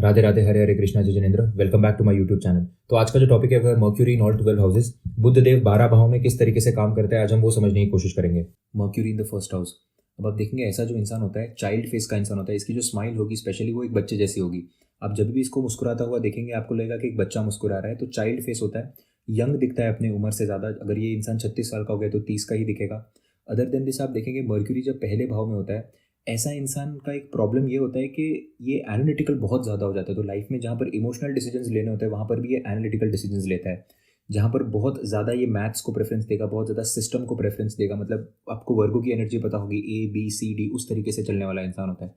राधे राधे, हरे हरे कृष्णा, जय Jinendra. Welcome back to my YouTube channel. तो आज का जो टॉपिक है वह Mercury in all 12 houses. Budh Dev 12 भाव में किस तरीके से काम करते हैं, आज हम वो समझने की कोशिश करेंगे। Mercury in the first house. अब आप देखेंगे ऐसा जो इंसान होता है, चाइल्ड फेस का इंसान होता है, इसकी जो स्माइल होगी स्पेशली वो एक बच्चे जैसी होगी। आप जब भी इसको मुस्कुराता हुआ देखेंगे आपको लगेगा कि एक बच्चा मुस्कुरा रहा है। तो चाइल्ड फेस होता है, यंग दिखता है अपनी उम्र से ज़्यादा। अगर ये इंसान 36 साल का हो गया तो 30 का ही दिखेगा। अदर देन दिस आप देखेंगे मर्क्यूरी जब पहले भाव में होता है, ऐसा इंसान का एक प्रॉब्लम ये होता है कि ये एनालिटिकल बहुत ज़्यादा हो जाता है। तो लाइफ में जहाँ पर इमोशनल डिसीजंस लेने होते हैं वहाँ पर भी ये एनालिटिकल डिसीजंस लेता है। जहाँ पर बहुत ज़्यादा ये मैथ्स को प्रेफरेंस देगा, बहुत ज़्यादा सिस्टम को प्रेफरेंस देगा। मतलब आपको वर्गों की एनर्जी पता होगी, ABCD उस तरीके से चलने वाला इंसान होता है।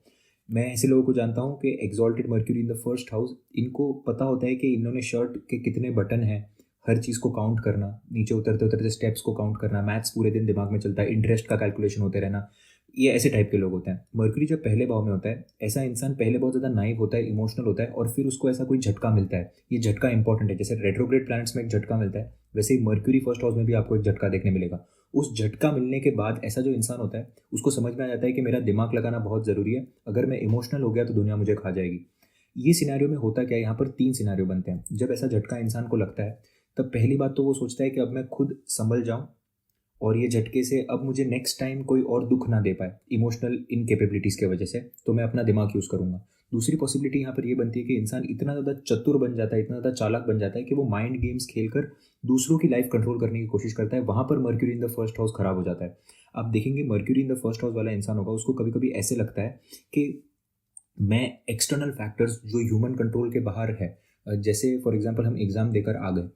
मैं ऐसे लोगों को जानता हूँ कि exalted mercury in the first house, इनको पता होता है कि इन्होंने शर्ट के कितने बटन हैं, हर चीज़ को काउंट करना, नीचे उतरते उतरते स्टेप्स को काउंट करना, मैथ्स पूरे दिन दिमाग में चलता है, इंटरेस्ट का कैलकुलेशन होते रहना। ये ऐसे टाइप के लोग होते हैं। मर्क्यूरी जब पहले भाव में होता है, ऐसा इंसान पहले बहुत ज़्यादा नाइव होता है, इमोशनल होता है, और फिर उसको ऐसा कोई झटका मिलता है। ये झटका इंपॉर्टेंट है। जैसे रेट्रोग्रेड प्लैनेट्स में एक झटका मिलता है, वैसे ही मर्क्यूरी फर्स्ट हाउस में भी आपको एक झटका देखने मिलेगा। उस झटका मिलने के बाद ऐसा जो इंसान होता है उसको समझ में आ जाता है कि मेरा दिमाग लगाना बहुत ज़रूरी है, अगर मैं इमोशनल हो गया तो दुनिया मुझे खा जाएगी। ये सिनेरियो में होता क्या है, यहाँ पर 3 सिनेरियो बनते हैं। जब ऐसा झटका इंसान को लगता है तब पहली बात तो वो सोचता है कि अब मैं खुद संभल जाऊँ, और ये झटके से अब मुझे नेक्स्ट टाइम कोई और दुख ना दे पाए इमोशनल इनकेपेबिलिटीज़ की वजह से, तो मैं अपना दिमाग यूज़ करूँगा। दूसरी पॉसिबिलिटी यहाँ पर ये बनती है कि इंसान इतना ज़्यादा चतुर बन जाता है, इतना ज़्यादा चालाक बन जाता है कि वो माइंड गेम्स खेलकर दूसरों की लाइफ कंट्रोल करने की कोशिश करता है। वहाँ पर mercury in the first house खराब हो जाता है। आप देखेंगे mercury in the first house वाला इंसान होगा, उसको कभी कभी ऐसे लगता है कि मैं एक्सटर्नल फैक्टर्स जो ह्यूमन कंट्रोल के बाहर है, जैसे फॉर एग्जाम्पल हम एग्ज़ाम देकर आ गए,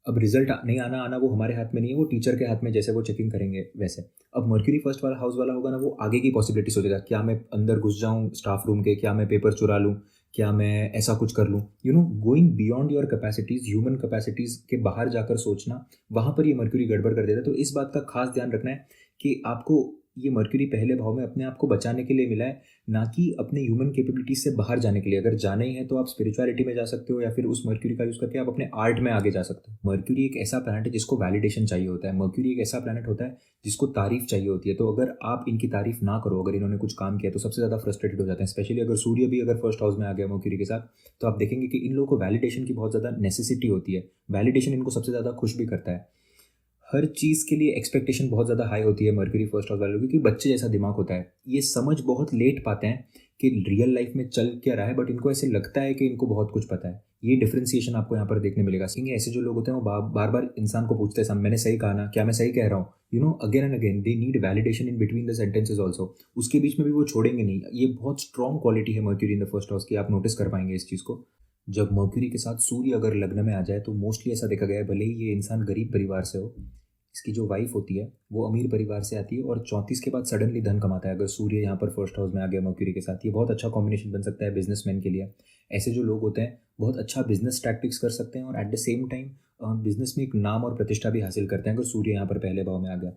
अब रिजल्ट नहीं आना आना वो हमारे हाथ में नहीं है, वो टीचर के हाथ में, जैसे वो चेकिंग करेंगे वैसे। अब मर्क्यूरी फर्स्ट वाला हाउस वाला होगा ना, वो आगे की पॉसिबिलिटी सोचेगा, क्या मैं अंदर घुस जाऊँ स्टाफ रूम के, क्या मैं पेपर चुरा लूँ, क्या मैं ऐसा कुछ कर लूँ, going beyond your capacities, human capacities के बाहर जाकर सोचना, वहाँ पर ये मर्क्यूरी गड़बड़ कर देता है। तो इस बात का खास ध्यान रखना है कि आपको ये मर्क्यूरी पहले भाव में अपने आप को बचाने के लिए मिला है, ना कि अपने ह्यूमन कैपेबिलिटीज से बाहर जाने के लिए। अगर जाना ही है तो आप स्पिरिचुअलिटी में जा सकते हो, या फिर उस मर्क्यूरी का यूज़ करके आप अपने आर्ट में आगे जा सकते हो। मर्क्यूरी एक ऐसा प्लैनेट है जिसको वैलिडेशन चाहिए होता है। मर्क्यूरी एक ऐसा प्लैनेट होता है जिसको तारीफ चाहिए होती है। तो अगर आप इनकी तारीफ ना करो, अगर इन्होंने कुछ काम किया तो सबसे ज़्यादा फ्रस्ट्रेटेड हो जाते हैं। स्पेशली अगर सूर्य भी अगर फर्स्ट हाउस में आ गया मर्क्यूरी के साथ, तो आप देखेंगे कि इन लोगों को वैलिडेशन की बहुत ज़्यादा नेसेसिटी होती है। वैलिडेशन इनको सबसे ज़्यादा खुश भी करता है। हर चीज़ के लिए एक्सपेक्टेशन बहुत ज़्यादा हाई होती है मर्क्यूरी फर्स्ट हाउस वालों की, क्योंकि बच्चे जैसा दिमाग होता है। ये समझ बहुत लेट पाते हैं कि रियल लाइफ में चल क्या रहा है, बट इनको ऐसे लगता है कि इनको बहुत कुछ पता है। ये डिफ्रेंसिएशन आपको यहाँ पर देखने मिलेगा। क्योंकि ऐसे जो लोग होते हैं वो बार बार इंसान को पूछते हैं, मैंने सही कहा ना, क्या मैं सही कह रहा हूँ, again and again they need validation in between the sentences also. उसके बीच में भी वो छोड़ेंगे नहीं। ये बहुत स्ट्रॉन्ग क्वालिटी है mercury in the first house की, आप नोटिस कर पाएंगे इस चीज़ को। जब मर्क्यूरी के साथ सूर्य अगर लग्न में आ जाए तो मोस्टली ऐसा देखा गया है, भले ही ये इंसान गरीब परिवार से हो, इसकी जो वाइफ होती है वो अमीर परिवार से आती है, और 34 के बाद सडनली धन कमाता है। अगर सूर्य यहाँ पर फर्स्ट हाउस में आ गया मर्क्यूरी के साथ, ये बहुत अच्छा कॉम्बिनेशन बन सकता है बिजनेसमैन के लिए। ऐसे जो लोग होते हैं बहुत अच्छा बिजनेस टैक्टिक्स कर सकते हैं, और at the same time business में एक नाम और प्रतिष्ठा भी हासिल करते हैं अगर सूर्य यहाँ पर पहले भाव में आ गया।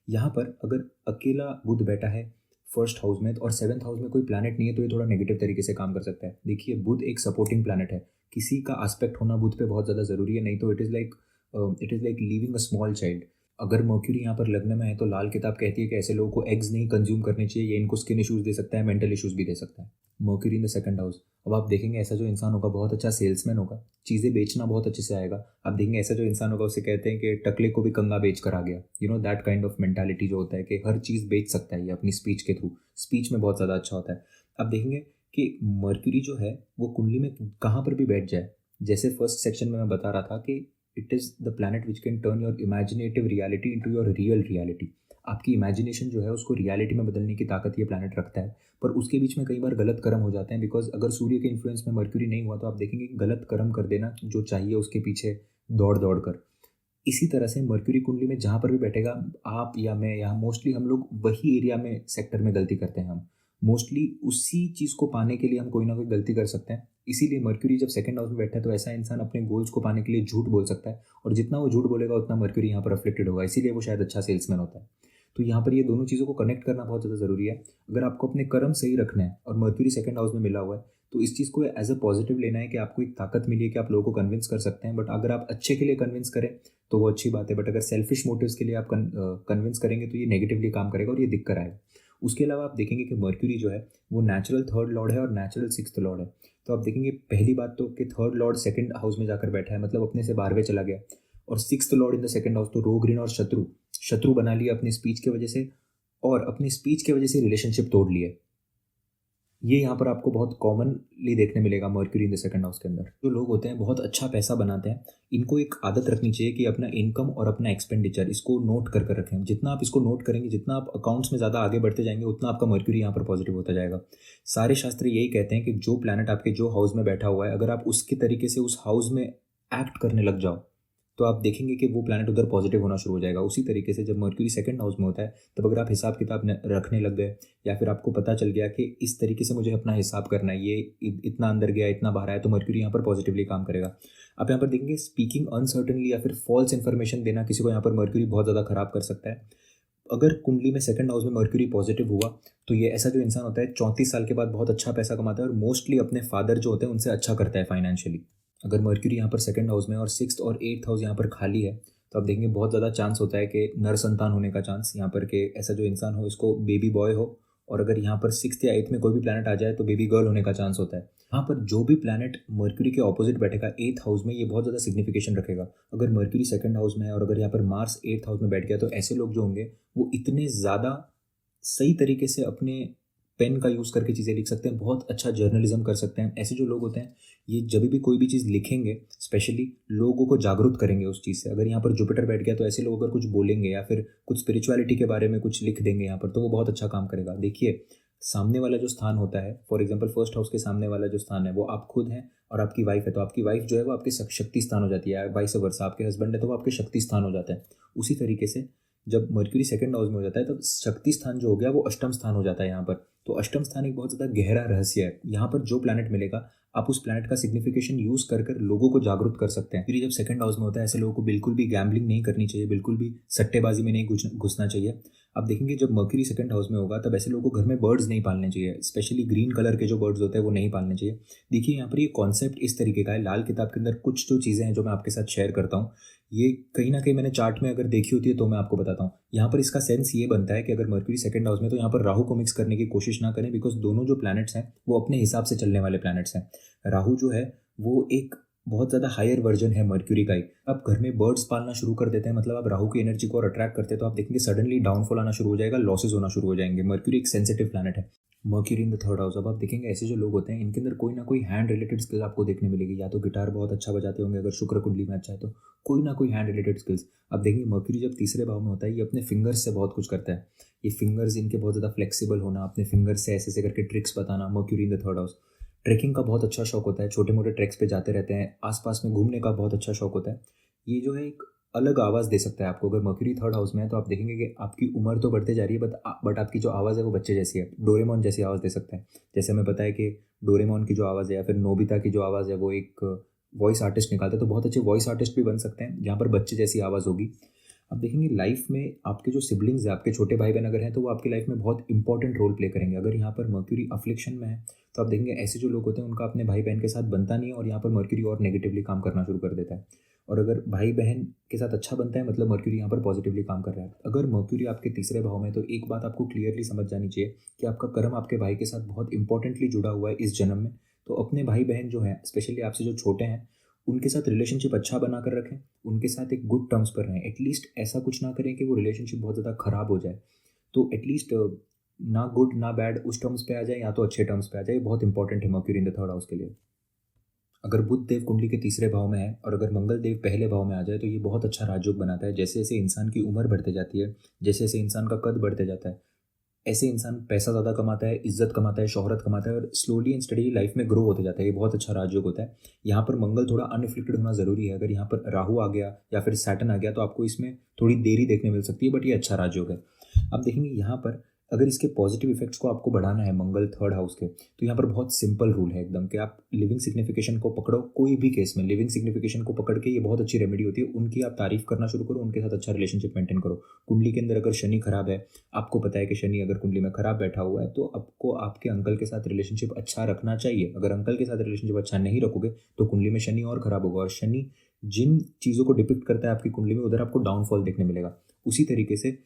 यहाँ पर अगर अकेला बुध बैठा है फर्स्ट हाउस में और 7th हाउस में कोई प्लैनेट नहीं है, तो ये थोड़ा नेगेटिव तरीके से काम कर सकता है। देखिए बुध एक सपोर्टिंग प्लैनेट है, किसी का एस्पेक्ट होना बुध पे बहुत ज़्यादा ज़रूरी है, नहीं तो it is like living a small child. अगर मर्क्यूरी यहाँ पर लग्न में है तो लाल किताब कहती है कि ऐसे लोगों को एग्स नहीं कंज्यूम करने चाहिए, ये इनको स्किन इश्यूज दे सकता है, मेंटल इश्यूज भी दे सकता है। Mercury in the second house, अब आप देखेंगे ऐसा जो इंसान होगा बहुत अच्छा सेल्समैन होगा, चीज़ें बेचना बहुत अच्छे से आएगा। आप देखेंगे ऐसा जो इंसान होगा उसे कहते हैं कि टकले को भी कंगा बेच कर आ गया, दैट काइंड ऑफ मेंटालिटी जो होता है कि हर चीज़ बेच सकता है ये अपनी स्पीच के थ्रू। स्पीच में बहुत ज़्यादा अच्छा होता है। आप देखेंगे कि मर्क्यूरी जो है वो कुंडली में कहाँ पर भी बैठ जाए, जैसे फर्स्ट सेक्शन में मैं बता रहा था कि it is the planet which can turn your imaginative reality into your real reality. आपकी इमेजिनेशन जो है उसको रियलिटी में बदलने की ताकत ये प्लैनेट रखता है, पर उसके बीच में कई बार गलत कर्म हो जाते हैं। बिकॉज अगर सूर्य के इन्फ्लुएंस में मर्क्यूरी नहीं हुआ तो आप देखेंगे कि गलत कर्म कर देना जो चाहिए उसके पीछे दौड़ दौड़ कर। इसी तरह से मर्क्यूरी कुंडली में जहाँ पर भी बैठेगा, आप या मैं या मोस्टली हम लोग वही एरिया में सेक्टर में गलती करते हैं। हम मोस्टली उसी चीज़ को पाने के लिए हम कोई ना कोई गलती कर सकते हैं। इसीलिए मर्क्यूरी जब सेकंड हाउस में बैठा है तो ऐसा इंसान अपने गोल्स को पाने के लिए झूठ बोल सकता है, और जितना वो झूठ बोलेगा उतना मर्क्यूरी यहाँ पर अफ्लिक्टेड होगा, इसीलिए वो शायद अच्छा सेल्समैन होता है। तो यहाँ पर ये दोनों चीज़ों को कनेक्ट करना बहुत ज़्यादा ज़रूरी है। अगर आपको अपने कर्म सही रखना है और मर्क्यूरी सेकंड हाउस में मिला हुआ है तो इस चीज़ को एज अ पॉजिटिव लेना है कि आपको एक ताकत मिली है कि आप लोगों को कन्विंस कर सकते हैं। बट अगर आप अच्छे के लिए कन्विंस करें तो वो अच्छी बात है, बट अगर सेल्फिश मोटिव्स के लिए आप कन्विंस करेंगे तो ये नेगेटिवली काम करेगा और ये दिक्कत आएगा। उसके अलावा आप देखेंगे कि मर्क्यूरी जो है वो नेचुरल 3rd लॉर्ड है और नेचुरल 6th लॉर्ड है। तो आप देखेंगे पहली बात तो कि थर्ड लॉर्ड सेकंड हाउस में जाकर बैठा है, मतलब अपने से 12वें चला गया। और sixth Lord in the second house, तो रोग ऋण और शत्रु शत्रु बना लिया अपनी स्पीच की वजह से, और अपनी स्पीच की वजह से रिलेशनशिप तोड़ लिए। ये यहाँ पर आपको बहुत कॉमनली देखने मिलेगा mercury in the second house के अंदर। जो लोग होते हैं बहुत अच्छा पैसा बनाते हैं, इनको एक आदत रखनी चाहिए कि अपना इनकम और अपना एक्सपेंडिचर इसको नोट कर कर रखें। जितना आप इसको नोट करेंगे, जितना आप अकाउंट्स में ज़्यादा आगे बढ़ते जाएंगे, उतना आपका मर्क्यूरी यहाँ पर पॉजिटिव होता जाएगा। सारे शास्त्र यही कहते हैं कि जो प्लैनेट आपके जो हाउस में बैठा हुआ है, अगर आप उसके तरीके से उस हाउस में एक्ट करने लग जाओ तो आप देखेंगे कि वो प्लैनेट उधर पॉजिटिव होना शुरू हो जाएगा। उसी तरीके से जब मर्क्यूरी सेकंड हाउस में होता है, तब अगर आप हिसाब किताब रखने लग गए, या फिर आपको पता चल गया कि इस तरीके से मुझे अपना हिसाब करना है, ये इतना अंदर गया, इतना बाहर आया, तो मर्क्यूरी यहाँ पर पॉजिटिवली काम करेगा। आप यहाँ पर देखेंगे स्पीकिंग अनसर्टनली या फिर फॉल्स इन्फॉर्मेशन देना, किसी को यहाँ पर मर्क्यूरी बहुत ज़्यादा खराब कर सकता है। अगर कुंडली में सेकंड हाउस में मर्क्यूरी पॉजिटिव हुआ तो ये ऐसा जो इंसान होता है 34 साल के बाद बहुत अच्छा पैसा कमाता है, और मोस्टली अपने फादर जो होते हैं उनसे अच्छा करता है फाइनेंशियली। अगर मर्क्यूरी यहाँ पर सेकंड हाउस में और सिक्स्थ और एट्थ हाउस यहाँ पर खाली है, तो आप देखेंगे बहुत ज़्यादा चांस होता है कि नर संतान होने का चांस यहाँ पर, कि ऐसा जो इंसान हो इसको बेबी बॉय हो। और अगर यहाँ पर सिक्स्थ या एट्थ में कोई भी प्लैनेट आ जाए तो बेबी गर्ल होने का चांस होता है। यहाँ पर जो भी प्लैनेट मर्क्यूरी के ऑपोजिट बैठेगा एट्थ हाउस में, ये बहुत ज़्यादा सिग्निफिकेशन रखेगा। अगर मर्क्यूरी सेकंड हाउस में है और अगर यहाँ पर मार्स एट्थ हाउस में बैठ गया, तो ऐसे लोग जो होंगे वो इतने ज़्यादा सही तरीके से अपने पेन का यूज़ करके चीज़ें लिख सकते हैं, बहुत अच्छा जर्नलिज्म कर सकते हैं। ऐसे जो लोग होते हैं ये जब भी कोई भी चीज़ लिखेंगे, स्पेशली लोगों को जागरूक करेंगे उस चीज़ से। अगर यहाँ पर जुपिटर बैठ गया तो ऐसे लोग अगर कुछ बोलेंगे या फिर कुछ स्पिरिचुअलिटी के बारे में कुछ लिख देंगे यहाँ पर, तो वो बहुत अच्छा काम करेगा। देखिए सामने वाला जो स्थान होता है, फॉर एग्जाम्पल फर्स्ट हाउस के सामने वाला जो स्थान है वो आप खुद हैं और आपकी वाइफ है, तो आपकी वाइफ जो है वो आपके शक्ति स्थान हो जाती है, वाइस वर्सा। आपके हस्बैंड है तो वो आपके शक्ति स्थान हो जाता है। उसी तरीके से जब मर्क्यूरी सेकंड हाउस में हो जाता है तो शक्ति स्थान जो हो गया वो अष्टम स्थान हो जाता है यहाँ पर। तो अष्टम स्थान एक बहुत ज़्यादा गहरा रहस्य है। यहाँ पर जो प्लैनेट मिलेगा आप उस प्लैनेट का सिग्निफिकेशन यूज़ कर कर लोगों को जागरूक कर सकते हैं। फिर जब सेकंड हाउस में होता है, ऐसे लोगों को बिल्कुल भी गैम्बलिंग नहीं करनी चाहिए, बिल्कुल भी सट्टेबाजी में नहीं घुसना चाहिए। आप देखेंगे जब मर्क्यूरी सेकंड हाउस में होगा तब ऐसे लोगों को घर में बर्ड्स नहीं पालने चाहिए, स्पेशली ग्रीन कलर के जो बर्ड्स होते हैं वो नहीं पालने चाहिए। देखिए यहाँ पर ये कॉन्सेप्ट इस तरीके का है, लाल किताब के अंदर कुछ जो चीज़ें हैं जो मैं आपके साथ शेयर करता हूँ, ये कहीं ना कहीं मैंने चार्ट में अगर देखी होती है तो मैं आपको बताता हूँ। यहाँ पर इसका सेंस ये बनता है कि अगर मर्क्यूरी सेकंड हाउस में तो यहाँ पर राहु को मिक्स करने की कोशिश ना करें, बिकॉज दोनों जो प्लैनेट्स हैं वो अपने हिसाब से चलने वाले प्लैनेट्स हैं। राहु जो है वो एक बहुत ज़्यादा हायर वर्जन है मर्क्यूरी का ही। आप घर में बर्ड्स पालना शुरू कर देते हैं, मतलब आप राहु की एनर्जी को और अट्रैक्ट करते हैं, तो आप देखेंगे सडनली डाउनफॉल आना शुरू हो जाएगा, लॉसेज होना शुरू हो जाएंगे। मर्क्यूरी एक सेंसिटिव प्लैनेट है। Mercury in the third house, अब आप देखेंगे ऐसे जो लोग होते हैं इनके अंदर कोई ना कोई हैंड रिलेटेड स्किल आपको देखने मिलेगी। या तो गिटार बहुत अच्छा बजाते होंगे, अगर शुक्र कुंडली में अच्छा है तो कोई ना कोई हैंड रिलेटेड स्किल्स। आप देखेंगे मर्क्यूरी जब तीसरे भाव में होता है ये अपने फिंगर्स से बहुत कुछ करता है। ये फिंगर्स इनके बहुत ज़्यादा फ्लेक्सिबल होना, अपने फिंगर्स से ऐसे ऐसे करके ट्रिक्स बताना। Mercury in the third house, tracking का बहुत अच्छा शौक होता है, छोटे मोटे ट्रैक्स पे जाते रहते हैं, आसपास में घूमने का बहुत अच्छा शौक होता है। ये जो है एक अलग आवाज़ दे सकता है आपको। अगर मर्क्यूरी थर्ड हाउस में है तो आप देखेंगे कि आपकी उम्र तो बढ़ते जा रही है, बट आपकी जो आवाज़ है वो बच्चे जैसी है, डोरेमोन जैसी आवाज़ दे सकता है। जैसे हमें पता है कि डोरेमोन की जो आवाज़ है या फिर नोबिता की जो आवाज़ है वो एक वॉइस आर्टिस्ट निकालता है, तो बहुत अच्छे वॉइस आर्टिस्ट भी बन सकते हैं जहाँ पर बच्चे जैसी आवाज़ होगी। आप देखेंगे लाइफ में आपके जो सिबलिंग्स हैं, आपके छोटे भाई बहन अगर हैं तो वो आपकी लाइफ में बहुत इंपॉर्टेंट रोल प्ले करेंगे। अगर यहाँ पर मर्क्यूरी अफ्लिक्शन में है तो आप देखेंगे ऐसे जो लोग होते हैं उनका अपने भाई बहन के साथ बनता नहीं है, और यहाँ पर मर्क्यूरी और नेगेटिवली काम करना शुरू कर देता है। और अगर भाई बहन के साथ अच्छा बनता है मतलब मर्क्यूरी यहाँ पर पॉजिटिवली काम कर रहा है। अगर मर्क्यूरी आपके तीसरे भाव में, तो एक बात आपको क्लियरली समझ जानी चाहिए कि आपका कर्म आपके भाई के साथ बहुत इंपॉर्टेंटली जुड़ा हुआ है इस जन्म में। तो अपने भाई बहन जो हैं, स्पेशली आपसे जो छोटे हैं, उनके साथ रिलेशनशिप अच्छा बना कर रखें, उनके साथ एक गुड टर्म्स पर रहें। एटलीस्ट ऐसा कुछ ना करें कि वो रिलेशनशिप बहुत ज़्यादा ख़राब हो जाए। तो एटलीस्ट ना गुड ना बैड उस टर्म्स पे आ जाए, या तो अच्छे टर्म्स पे आ जाए। बहुत इंपॉर्टेंट है mercury in the third house के लिए। अगर बुध देव कुंडली के तीसरे भाव में है और अगर मंगल देव पहले भाव में आ जाए तो ये बहुत अच्छा राजयोग बनाता है। जैसे जैसे इंसान की उम्र बढ़ते जाती है, जैसे जैसे इंसान का कद बढ़ते जाता है, ऐसे इंसान पैसा ज़्यादा कमाता है, इज्जत कमाता है, शोहरत कमाता है, और स्लोली एंड स्टडीली लाइफ में ग्रो होते जाता है। ये बहुत अच्छा राजयोग होता है। यहाँ पर मंगल थोड़ा अनइफ्लिक्टेड होना ज़रूरी है। अगर यहाँ पर राहु आ गया या फिर सैटर्न आ गया तो आपको इसमें थोड़ी देरी देखने मिल सकती है, बट ये अच्छा राजयोग है। आप देखेंगे यहाँ पर अगर इसके पॉजिटिव इफेक्ट्स को आपको बढ़ाना है मंगल थर्ड हाउस के, तो यहाँ पर बहुत सिंपल रूल है एकदम कि आप लिविंग सिग्निफिकेशन को पकड़ो। कोई भी केस में लिविंग सिग्निफिकेशन को पकड़ के, ये बहुत अच्छी रेमेडी होती है, उनकी आप तारीफ करना शुरू करो, उनके साथ अच्छा रिलेशनशिप मेंटेन करो। कुंडली के अंदर अगर शनि खराब है, आपको पता है कि शनि अगर कुंडली में खराब बैठा हुआ है, तो आपको आपके अंकल के साथ रिलेशनशिप अच्छा रखना चाहिए। अगर अंकल के साथ रिलेशनशिप अच्छा नहीं रखोगे तो कुंडली में शनि और खराब होगा, और शनि जिन चीज़ों को डिपिक्ट करता है आपकी कुंडली में उधर आपको डाउनफॉल देखने मिलेगा। उसी तरीके से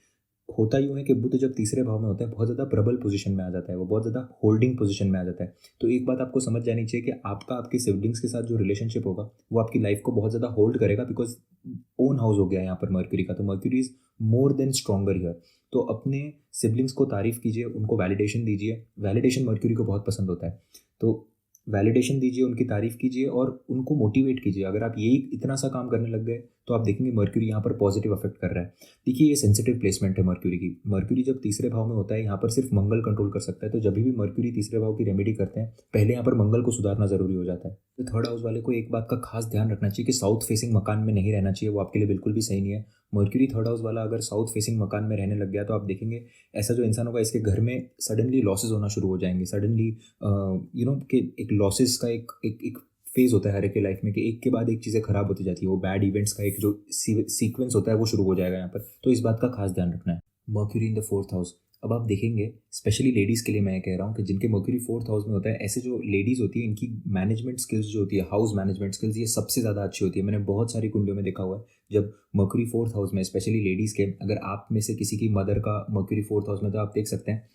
होता यूँ है कि बुध जब तीसरे भाव में होता है बहुत ज़्यादा प्रबल पोजीशन में आ जाता है, वो बहुत ज़्यादा होल्डिंग पोजीशन में आ जाता है। तो एक बात आपको समझ जानी चाहिए कि आपका आपके सिबलिंग्स के साथ जो रिलेशनशिप होगा वो आपकी लाइफ को बहुत ज़्यादा होल्ड करेगा, बिकॉज ओन हाउस हो गया यहाँ पर मर्क्यूरी का, तो mercury is more than stronger here. तो अपने सिबलिंग्स को तारीफ कीजिए, उनको वैलिडेशन दीजिए, वैलिडेशन मर्क्यूरी को बहुत पसंद होता है। तो वैलिडेशन दीजिए, उनकी तारीफ कीजिए और उनको मोटिवेट कीजिए। अगर आप यही इतना सा काम करने लग गए तो आप देखेंगे मर्क्यूरी यहाँ पर पॉजिटिव अफेक्ट कर रहा है। देखिए ये सेंसिटिव प्लेसमेंट है मर्क्यूरी की। मर्क्यूरी जब तीसरे भाव में होता है यहाँ पर सिर्फ मंगल कंट्रोल कर सकता है, तो जब भी मर्क्यूरी तीसरे भाव की रेमेडी करते हैं पहले यहाँ पर मंगल को सुधारना जरूरी हो जाता है। तो थर्ड हाउस वाले को एक बात का खास ध्यान रखना चाहिए कि साउथ फेसिंग मकान में नहीं रहना चाहिए, वो आपके लिए बिल्कुल भी सही नहीं है। मर्क्यूरी थर्ड हाउस वाला अगर साउथ फेसिंग मकान में रहने लग गया तो आप देखेंगे ऐसा जो इंसान होगा इसके घर में सडनली लॉसेज होना शुरू हो जाएंगे। सडनली कि एक लॉसेस का एक फेज होता है हर एक के लाइफ में कि एक के बाद एक चीज़ें खराब होती जाती है, वो बैड इवेंट्स का एक जो सीक्वेंस होता है वो शुरू हो जाएगा यहाँ पर। तो इस बात का खास ध्यान रखना है। Mercury in the fourth house, अब आप देखेंगे स्पेशली लेडीज़ के लिए मैं कह रहा हूँ कि जिनके मर्क्यूरी फोर्थ हाउस में होता है, ऐसे जो लेडीज़ होती है इनकी मैनेजमेंट स्किल्स जो होती है, हाउस मैनेजमेंट स्किल्स, ये सबसे ज़्यादा अच्छी होती है। मैंने बहुत सारी कुंडलियों में देखा हुआ है जब मर्क्यूरी फोर्थ हाउस में, स्पेशली लेडीज़ के, अगर आप में से किसी की मदर का मर्क्यूरी फोर्थ हाउस में, तो आप देख सकते हैं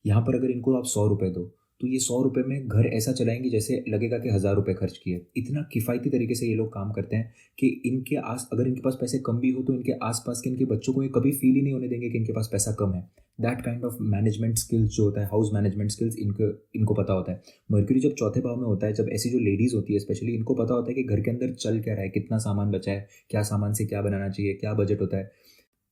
यहाँ पर अगर इनको आप 100 रुपये दो तो ये 100 रुपये में घर ऐसा चलाएंगे जैसे लगेगा कि 1000 रुपये खर्च किए। इतना किफ़ायती तरीके से ये लोग काम करते हैं कि इनके अगर इनके पास पैसे कम भी हो तो इनके आसपास के इनके बच्चों को ये कभी फील ही नहीं होने देंगे कि इनके पास पैसा कम है। That kind of management skills जो होता है, हाउस मैनेजमेंट स्किल्स, इनको पता होता है। मर्क्यूरी जब चौथे भाव में होता है, जब ऐसी जो लेडीज़ होती है स्पेशली, इनको पता होता है कि घर के अंदर चल क्या रहा है, कितना सामान बचा है, क्या सामान से क्या बनाना चाहिए, क्या बजट होता है।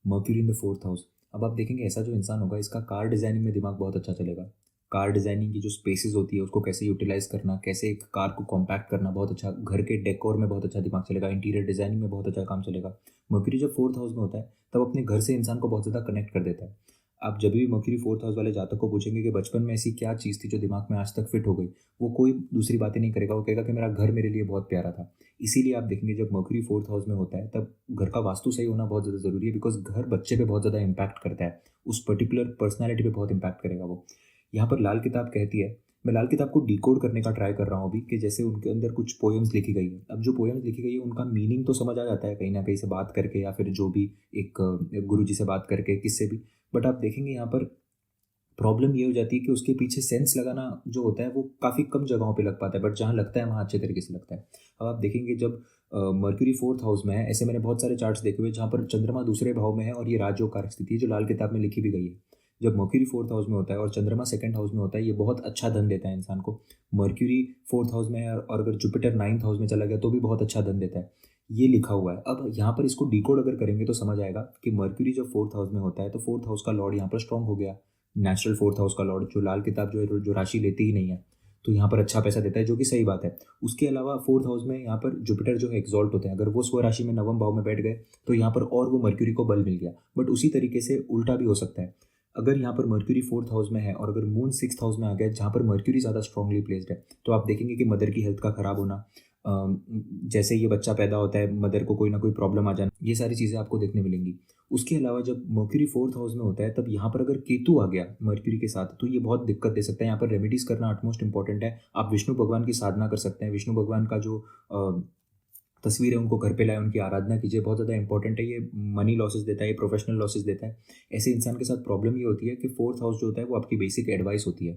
Mercury in the fourth house, अब आप देखेंगे ऐसा जो इंसान होगा इसका कार डिज़ाइनिंग में दिमाग बहुत अच्छा चलेगा। कार डिज़ाइनिंग की जो स्पेसेस होती है उसको कैसे यूटिलाइज करना, कैसे एक कार को कॉम्पैक्ट करना, बहुत अच्छा, घर के डेकोर में बहुत अच्छा दिमाग चलेगा, इंटीरियर डिज़ाइनिंग में बहुत अच्छा काम चलेगा। मर्क्यूरी जब फोर्थ हाउस में होता है तब अपने घर से इंसान को बहुत ज़्यादा कनेक्ट कर देता है। आप जब भी मर्क्यूरी फोर्थ हाउस वाले जातक को पूछेंगे कि बचपन में ऐसी क्या चीज़ थी जो दिमाग में आज तक फिट हो गई, वो कोई दूसरी बातें नहीं करेगा, वो कहेगा कि मेरा घर मेरे लिए बहुत प्यारा था। इसीलिए आप देखेंगे जब मर्क्यूरी फोर्थ हाउस में होता है तब घर का वास्तु सही होना बहुत ज़्यादा ज़रूरी है, बिकॉज घर बच्चे पे बहुत ज़्यादा इंपैक्ट करता है, उस पर्टिकुलर पर्सनैलिटी पे बहुत इंपैक्ट करेगा वो। यहाँ पर लाल किताब कहती है, मैं लाल किताब को डिकोड करने का ट्राई कर रहा हूँ अभी, कि जैसे उनके अंदर कुछ पोएम्स लिखी गई है। अब जो पोएम्स लिखी गई है उनका मीनिंग तो समझ आ जाता है कहीं ना कहीं से बात करके, या फिर जो भी एक गुरु जी से बात करके, किससे भी, बट आप देखेंगे यहाँ पर प्रॉब्लम ये हो जाती है कि उसके पीछे सेंस लगाना जो होता है वो काफ़ी कम जगहों पे लग पाता है, बट जहाँ लगता है वहाँ अच्छे तरीके से लगता है। अब आप देखेंगे जब मर्क्यूरी फोर्थ हाउस में है, ऐसे मैंने बहुत सारे चार्ट्स देखे हुए जहाँ पर चंद्रमा दूसरे भाव में है और ये राजयोग कारक स्थिति है जो लाल किताब में लिखी भी गई है। जब मर्क्यूरी फोर्थ हाउस में होता है और चंद्रमा सेकंड हाउस में होता है, ये बहुत अच्छा धन देता है इंसान को। मर्क्यूरी फोर्थ हाउस में है और अगर जुपिटर नाइन्थ हाउस में चला गया तो भी बहुत अच्छा धन देता है, ये लिखा हुआ है। अब यहाँ पर इसको डिकोड अगर करेंगे तो समझ आएगा कि मर्क्यूरी जब फोर्थ हाउस में होता है तो फोर्थ हाउस का लॉर्ड यहाँ पर स्ट्रांग हो गया, नेचुरल फोर्थ हाउस का लॉर्ड, जो लाल किताब जो है जो राशि लेती ही नहीं है, तो यहाँ पर अच्छा पैसा देता है, जो कि सही बात है। उसके अलावा फोर्थ हाउस में यहाँ पर जुपिटर जो है एक्सॉल्ट होते हैं, अगर वो स्व राशि में नवम भाव में बैठ गए तो यहाँ पर और वो मर्क्यूरी को बल मिल गया। बट उसी तरीके से उल्टा भी हो सकता है, अगर यहाँ पर मर्क्यूरी फोर्थ हाउस में है और अगर मून सिक्स्थ हाउस में आ गया जहाँ पर मर्क्यूरी ज़्यादा स्ट्रांगली प्लेस्ड है, तो आप देखेंगे कि मदर की हेल्थ का खराब होना, जैसे ये बच्चा पैदा होता है मदर को कोई ना कोई प्रॉब्लम आ जाना, ये सारी चीज़ें आपको देखने मिलेंगी। उसके अलावा जब मर्क्यूरी फोर्थ हाउस में होता है तब यहाँ पर अगर केतु आ गया मर्क्यूरी के साथ तो ये बहुत दिक्कत दे सकता है। यहाँ पर रेमेडीज़ करना अटमोस्ट इंपॉर्टेंट है। आप विष्णु भगवान की साधना कर सकते हैं, विष्णु भगवान का जो तस्वीर है उनको घर पे लाए, उनकी आराधना कीजिए, बहुत ज़्यादा इंपॉर्टेंट है। ये मनी लॉसेस देता है, ये प्रोफेशनल लॉसेस देता है। ऐसे इंसान के साथ प्रॉब्लम ये होती है कि फोर्थ हाउस जो होता है वो आपकी बेसिक एडवाइस होती है।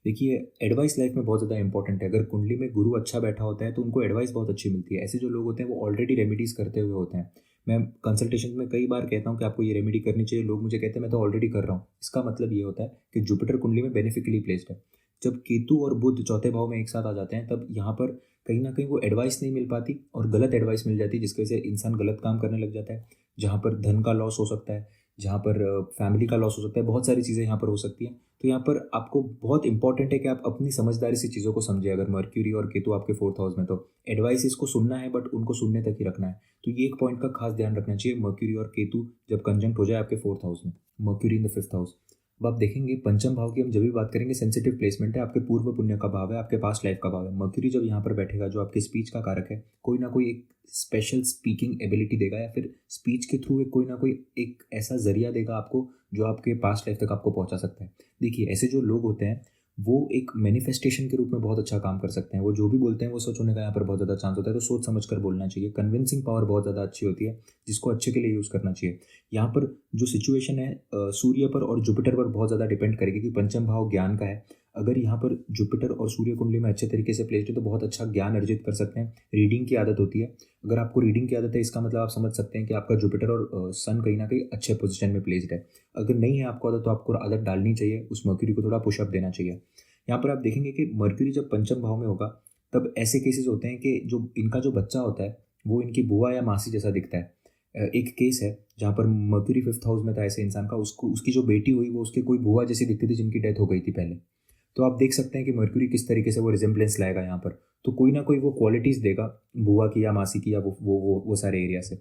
देखिए एडवाइस लाइफ में बहुत ज़्यादा इंपॉर्टेंट है। अगर कुंडली में गुरु अच्छा बैठा होता है तो उनको एडवाइस बहुत अच्छी मिलती है। ऐसे जो लोग होते हैं वो ऑलरेडी रेमेडीज़ करते हुए होते हैं। मैं कंसल्टेशन में कई बार कहता हूँ कि आपको ये रेमेडी करनी चाहिए, लोग मुझे कहते हैं मैं तो ऑलरेडी कर रहा हूँ। इसका मतलब ये होता है कि जुपिटर कुंडली में बेनिफिकली प्लेस्ड है। जब केतु और बुध चौथे भाव में एक साथ आ जाते हैं तब यहाँ पर कहीं ना कहीं वो एडवाइस नहीं मिल पाती और गलत एडवाइस मिल जाती है, जिसकी वजह से इंसान गलत काम करने लग जाता है, जहाँ पर धन का लॉस हो सकता है, जहाँ पर फैमिली का लॉस हो सकता है, बहुत सारी चीज़ें यहाँ पर हो सकती हैं। तो यहाँ पर आपको बहुत इंपॉर्टेंट है कि आप अपनी समझदारी से चीज़ों को समझें। अगर मर्क्यूरी और केतु आपके फोर्थ हाउस में तो एडवाइस इसको सुनना है, बट उनको सुनने तक ही रखना है। तो ये एक पॉइंट का खास ध्यान रखना चाहिए, मर्क्यूरी और केतु जब कंजंक्ट हो जाए आपके फोर्थ हाउस में। Mercury in the fifth house, अब आप देखेंगे पंचम भाव की हम जब भी बात करेंगे सेंसिटिव प्लेसमेंट है, आपके पूर्व पुण्य का भाव है, आपके पास्ट लाइफ का भाव है। मर्क्यूरी जब यहाँ पर बैठेगा जो आपके स्पीच का कारक है, कोई ना कोई एक स्पेशल स्पीकिंग एबिलिटी देगा या फिर स्पीच के थ्रू कोई ना कोई एक ऐसा जरिया देगा आपको जो आपके पास्ट लाइफ तक आपको पहुँचा सकता है। देखिए ऐसे जो लोग होते हैं वो एक मैनिफेस्टेशन के रूप में बहुत अच्छा काम कर सकते हैं। वो जो भी बोलते हैं वो सच होने का यहाँ पर बहुत ज़्यादा चांस होता है, तो सोच समझ कर बोलना चाहिए। कन्विंसिंग पावर बहुत ज़्यादा अच्छी होती है, जिसको अच्छे के लिए यूज़ करना चाहिए। यहाँ पर जो सिचुएशन है सूर्य पर और जुपिटर पर बहुत ज़्यादा डिपेंड करेगी कि पंचम भाव ज्ञान का है। अगर यहाँ पर जुपिटर और सूर्य कुंडली में अच्छे तरीके से प्लेस्ड है तो बहुत अच्छा ज्ञान अर्जित कर सकते हैं। रीडिंग की आदत होती है। अगर आपको रीडिंग की आदत है, इसका मतलब आप समझ सकते हैं कि आपका जुपिटर और सन कहीं ना कहीं अच्छे पोजीशन में प्लेस्ड है। अगर नहीं है आपको आदत, तो आपको आदत डालनी चाहिए, उस मर्क्यूरी को थोड़ा पुशअप देना चाहिए। यहाँ पर आप देखेंगे कि मर्क्यूरी जब पंचम भाव में होगा तब ऐसे केसेस होते हैं कि जो इनका जो बच्चा होता है वो इनकी बुआ या मासी जैसा दिखता है। एक केस है जहाँ पर मर्क्यूरी 5th हाउस में था ऐसे इंसान का, उसको उसकी जो बेटी हुई वो उसके कोई बुआ जैसी दिखती थी जिनकी डेथ हो गई थी पहले। तो आप देख सकते हैं कि मर्क्यूरी किस तरीके से वो रिजेम्बलेंस लाएगा यहाँ पर, तो कोई ना कोई वो क्वालिटीज़ देगा बुआ की या मासी की या वो सारे एरिया से।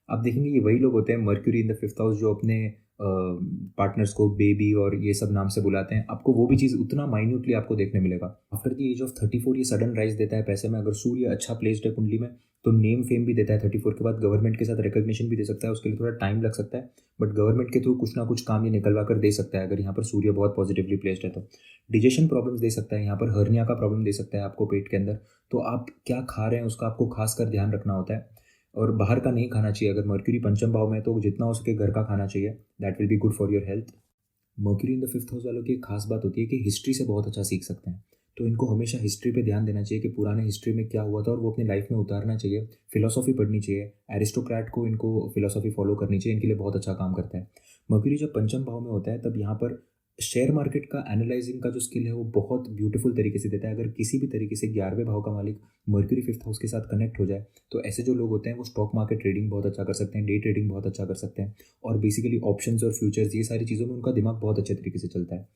आप देखेंगे ये वही लोग होते हैं mercury in the 5th house जो अपने पार्टनर्स को बेबी और ये सब नाम से बुलाते हैं। आपको वो भी चीज़ उतना माइन्यूटली आपको देखने मिलेगा। आफ्टर द एज ऑफ 34 ये सडन राइज देता है पैसे में। अगर सूर्य अच्छा प्लेस्ड है कुंडली में तो नेम फेम भी देता है 34 के बाद, गवर्नमेंट के साथ रिकग्निशन भी दे सकता है। उसके लिए थोड़ा टाइम लग सकता है, बट गवर्नमेंट के थ्रू कुछ ना कुछ काम ये निकलवा कर दे सकता है अगर यहाँ पर सूर्य बहुत पॉजिटिवली प्लेस्ड है तो। डिजेशन प्रॉब्लम्स दे सकता है, यहाँ पर हर्निया का प्रॉब्लम दे सकता है आपको पेट के अंदर। तो आप क्या खा रहे हैं उसका आपको खास कर ध्यान रखना होता है, और बाहर का नहीं खाना चाहिए। अगर मर्क्यूरी पंचम भाव में है तो जितना हो सके घर का खाना चाहिए, that will be good for your health. Mercury in the 5th house वालों की एक खास बात होती है कि हिस्ट्री से बहुत अच्छा सीख सकते हैं। तो इनको हमेशा हिस्ट्री पे ध्यान देना चाहिए कि पुराने हिस्ट्री में क्या हुआ था और वो अपनी लाइफ में उतारना चाहिए। फिलोसॉफी पढ़नी चाहिए, एरिस्टोक्रेट को इनको फिलोसॉफी फॉलो करनी चाहिए, इनके लिए बहुत अच्छा काम करता है। मर्क्यूरी जब पंचम भाव में होता है तब यहाँ पर शेयर मार्केट का एनालाइजिंग का जो स्किल है वो बहुत ब्यूटीफुल तरीके से देता है। अगर किसी भी तरीके से 11वें भाव का मालिक मर्क्यूरी 5th हाउस के साथ कनेक्ट हो जाए तो ऐसे जो लोग होते हैं वो स्टॉक मार्केट ट्रेडिंग बहुत अच्छा कर सकते हैं, डे ट्रेडिंग बहुत अच्छा कर सकते हैं, और बेसिकली ऑप्शंस और फ्यूचर्स ये सारी चीज़ों में उनका दिमाग बहुत अच्छे तरीके से चलता है।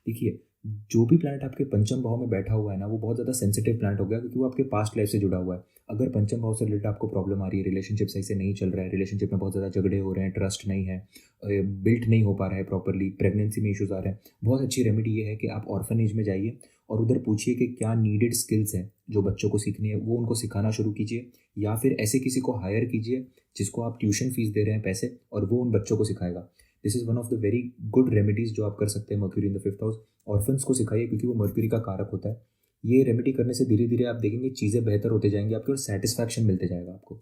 देखिए, जो भी प्लैनेट आपके पंचम भाव में बैठा हुआ है ना वो बहुत ज़्यादा सेंसिटिव प्लैनेट हो गया, क्योंकि वो आपके पास्ट लाइफ से जुड़ा हुआ है। अगर पंचम भाव से रिलेटेड आपको प्रॉब्लम आ रही है, रिलेशनशिप सही से नहीं चल रहा है, रिलेशनशिप में बहुत ज़्यादा झगड़े हो रहे हैं, ट्रस्ट नहीं है, बिल्ट नहीं हो पा रहा है प्रॉपरली, प्रेगनेंसी में इश्यूज आ रहे हैं, बहुत अच्छी रेमेडी ये है कि आप ऑर्फनेज में जाइए और उधर पूछिए कि क्या नीडेड स्किल्स हैं जो बच्चों को सीखनी है, वो उनको सिखाना शुरू कीजिए। या फिर ऐसे किसी को हायर कीजिए जिसको आप ट्यूशन फीस दे रहे हैं पैसे, और वो उन बच्चों को सिखाएगा। This is one of the very good remedies जो आप कर सकते हैं mercury in the 5th house. Orphans को सिखाइए क्योंकि वो मर्क्यूरी का कारक होता है। ये रेमेडी करने से धीरे धीरे आप देखेंगे चीज़ें बेहतर होते जाएंगी आपकी और सेटिस्फैक्शन मिलते जाएगा आपको।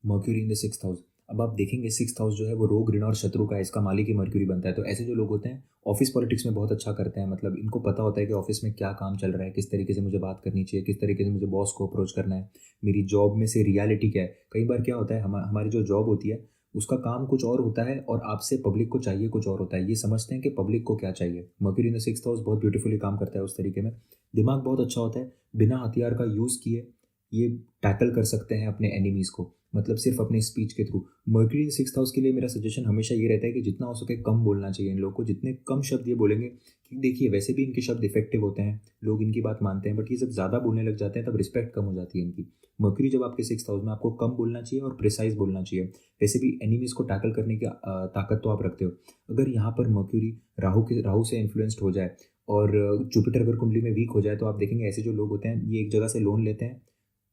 Mercury in the 6th house, अब आप देखेंगे 6th हाउस जो है वो रोग, ऋण और शत्रु का है, इसका मालिक ही मर्क्यूरी बनता है। तो ऐसे जो लोग होते हैं ऑफिस पॉलिटिक्स में बहुत अच्छा करते हैं, मतलब इनको पता होता है कि ऑफिस में क्या काम चल रहा है, किस तरीके से मुझे बात करनी चाहिए, किस तरीके से मुझे बॉस को अप्रोच करना है, मेरी जॉब में से रियलिटी क्या है। कई बार क्या होता है हमारी जो जॉब होती है उसका काम कुछ और होता है और आपसे पब्लिक को चाहिए कुछ और होता है। ये समझते हैं कि पब्लिक को क्या चाहिए। Mercury in the 6th house बहुत ब्यूटीफुली काम करता है उस तरीके में। दिमाग बहुत अच्छा होता है, बिना हथियार का यूज़ किए ये टैकल कर सकते हैं अपने एनिमीज़ को, मतलब सिर्फ अपने स्पीच के थ्रू। मर्क्यूरी इन 6th हाउस के लिए मेरा सजेशन हमेशा ये रहता है कि जितना हो सके कम बोलना चाहिए इन लोगों को। जितने कम शब्द ये बोलेंगे, कि देखिए वैसे भी इनके शब्द इफेक्टिव होते हैं, लोग इनकी बात मानते हैं, बट ये जब ज़्यादा बोलने लग जाते हैं तब रिस्पेक्ट कम हो जाती है इनकी। मर्क्यूरी जब आपके 6th हाउस में, आपको कम बोलना चाहिए और प्रिसाइज बोलना चाहिए। वैसे भी एनिमीज़ को टैकल करने की ताकत तो आप रखते हो। अगर यहाँ पर मर्क्यूरी राहु से इन्फ्लुएंस्ड हो जाए और जुपिटर अगर कुंडली में वीक हो जाए तो आप देखेंगे ऐसे जो लोग होते हैं ये एक जगह से लोन लेते हैं,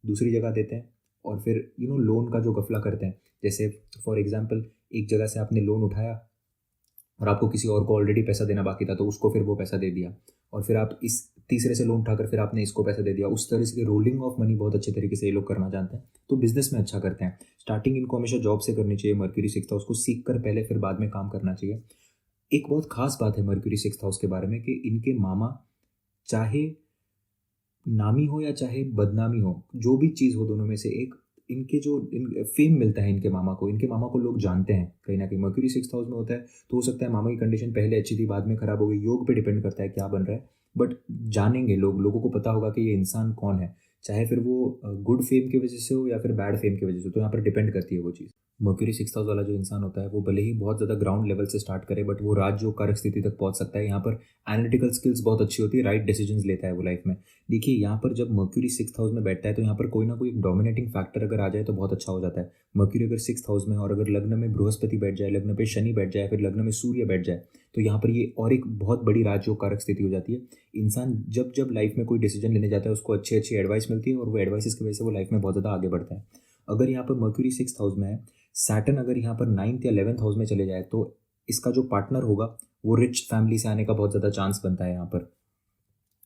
दूसरी जगह देते हैं, और फिर लोन का जो गफला करते हैं। जैसे फॉर एग्जांपल एक जगह से आपने लोन उठाया और आपको किसी और को ऑलरेडी पैसा देना बाकी था तो उसको फिर वो पैसा दे दिया, और फिर आप इस तीसरे से लोन उठाकर फिर आपने इसको पैसा दे दिया। उस तरह से रोलिंग ऑफ मनी बहुत अच्छे तरीके से ये लोग करना जानते हैं, तो बिजनेस में अच्छा करते हैं। स्टार्टिंग इनको हमेशा जॉब से करनी चाहिए। मर्क्यूरी 6th हाउस को सीख कर पहले फिर बाद में काम करना चाहिए। एक बहुत खास बात है मर्क्यूरी 6th हाउस के बारे में कि इनके मामा, चाहे नामी हो या चाहे बदनामी हो, जो भी चीज़ हो दोनों में से एक, इनके जो फेम मिलता है इनके मामा को लोग जानते हैं कहीं ना कहीं। मर्क्यूरी 6th हाउस में होता है तो हो सकता है मामा की कंडीशन पहले अच्छी थी बाद में खराब हो गई, योग पे डिपेंड करता है क्या बन रहा है, बट जानेंगे लोगों को पता होगा कि ये इंसान कौन है, चाहे फिर वो गुड फेम की वजह से हो या फिर बैड फेम की वजह से। तो यहाँ पर डिपेंड करती है वो चीज़। मर्क्यूरी 6th हाउस वाला जो इंसान होता है वो भले ही बहुत ज़्यादा ग्राउंड लेवल से स्टार्ट करे, बट वो राजयोग कारक स्थिति तक पहुंच सकता है। यहाँ पर एनालिटिकल स्किल्स बहुत अच्छी होती है, राइट डिसीजंस लेता है वो लाइफ में। देखिए यहाँ पर जब मर्क्यूरी 6th हाउस में बैठता है तो यहाँ पर कोई ना कोई डोमिनेटिंग फैक्टर अगर आ जाए तो बहुत अच्छा हो जाता है। मर्क्यूरी अगर 6th हाउस में, और अगर लग्न में बृहस्पति बैठ जाए, लग्न पे शनि बैठ जाए, फिर लग्न में सूर्य बैठ जाए, तो यहाँ पर ये और एक बहुत बड़ी राजयोग कारक स्थिति हो जाती है। इंसान जब जब लाइफ में कोई डिसीजन लेने जाता है उसको अच्छी अच्छी एडवाइस मिलती है, और वो एडवाइस की वजह से वो लाइफ में बहुत ज़्यादा आगे बढ़ता है। अगर यहाँ पर मर्क्यूरी 6th हाउस में है, सैटर्न अगर यहाँ पर 9th या 11th हाउस में चले जाए तो इसका जो पार्टनर होगा वो रिच फैमिली से आने का बहुत ज़्यादा चांस बनता है यहाँ पर।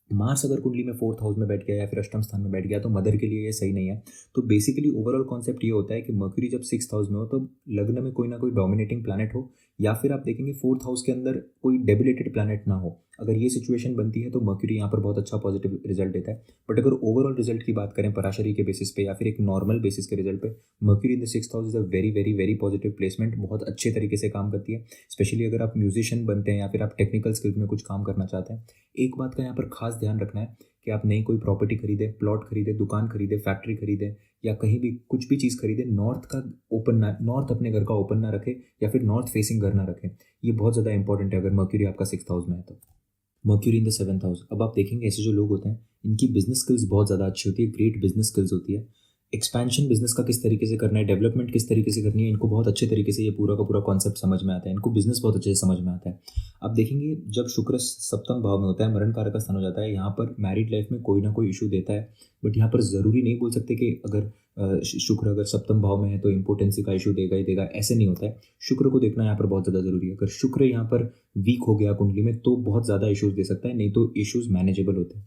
मार्स अगर कुंडली में फोर्थ हाउस में बैठ गया या फिर अष्टम स्थान में बैठ गया तो मदर के लिए ये सही नहीं है। तो बेसिकली ओवरऑल कॉन्सेप्ट ये होता है कि मर्क्यूरी जब सिक्स हाउस में हो तो लग्न में कोई ना कोई डोमिनेटिंग प्लैनेट हो, या फिर आप देखेंगे फोर्थ हाउस के अंदर कोई डेबिलेटेड प्लैनेट ना हो। अगर ये सिचुएशन बनती है तो मर्क्यूरी यहाँ पर बहुत अच्छा पॉजिटिव रिजल्ट देता है। बट अगर ओवरऑल रिजल्ट की बात करें पराशरी के बेसिस पे या फिर एक नॉर्मल बेसिस के रिजल्ट पे, mercury in the sixth house is a very very very positive placement, बहुत अच्छे तरीके से काम करती है। स्पेशली अगर आप म्यूजिशियन बनते हैं या फिर आप टेक्निकल स्किल्स में कुछ काम करना चाहते हैं। एक बात का यहाँ पर खास ध्यान रखना है कि आप नई कोई प्रॉपर्टी खरीदे, प्लॉट खरीदे, दुकान खरीदे, फैक्ट्री खरीदे या कहीं भी कुछ भी चीज़ खरीदे, नॉर्थ अपने घर का ओपन ना रखे या फिर नॉर्थ फेसिंग घर ना रखें। ये बहुत ज़्यादा इंपॉर्टेंट है अगर मर्क्यूरी आपका सिक्स्थ हाउस में है तो। Mercury in the seventh house, अब आप देखेंगे ऐसे जो लोग होते हैं इनकी बिजनेस स्किल्स बहुत ज़्यादा अच्छी होती है, ग्रेट बिजनेस स्किल्स होती है। एक्सपेंशन बिजनेस का किस तरीके से करना है, डेवलपमेंट किस तरीके से करनी है, इनको बहुत अच्छे तरीके से ये पूरा का पूरा कॉन्सेप्ट समझ में आता है, इनको बिजनेस बहुत अच्छे से समझ में आता है। आप देखेंगे जब शुक्र सप्तम भाव में होता है, मरण कारक का स्थान हो जाता है, यहाँ पर मैरिड लाइफ में कोई ना कोई इशू देता है। बट यहाँ पर ज़रूरी नहीं बोल सकते कि अगर शुक्र अगर सप्तम भाव में है तो इम्पोर्टेंसी का इशू देगा ही देगा, ऐसे नहीं होता है। शुक्र को देखना यहाँ पर बहुत ज़्यादा ज़रूरी है। अगर शुक्र यहाँ पर वीक हो गया कुंडली में तो बहुत ज़्यादा इश्यूज दे सकता है, नहीं तो इश्यूज मैनेजेबल होते हैं।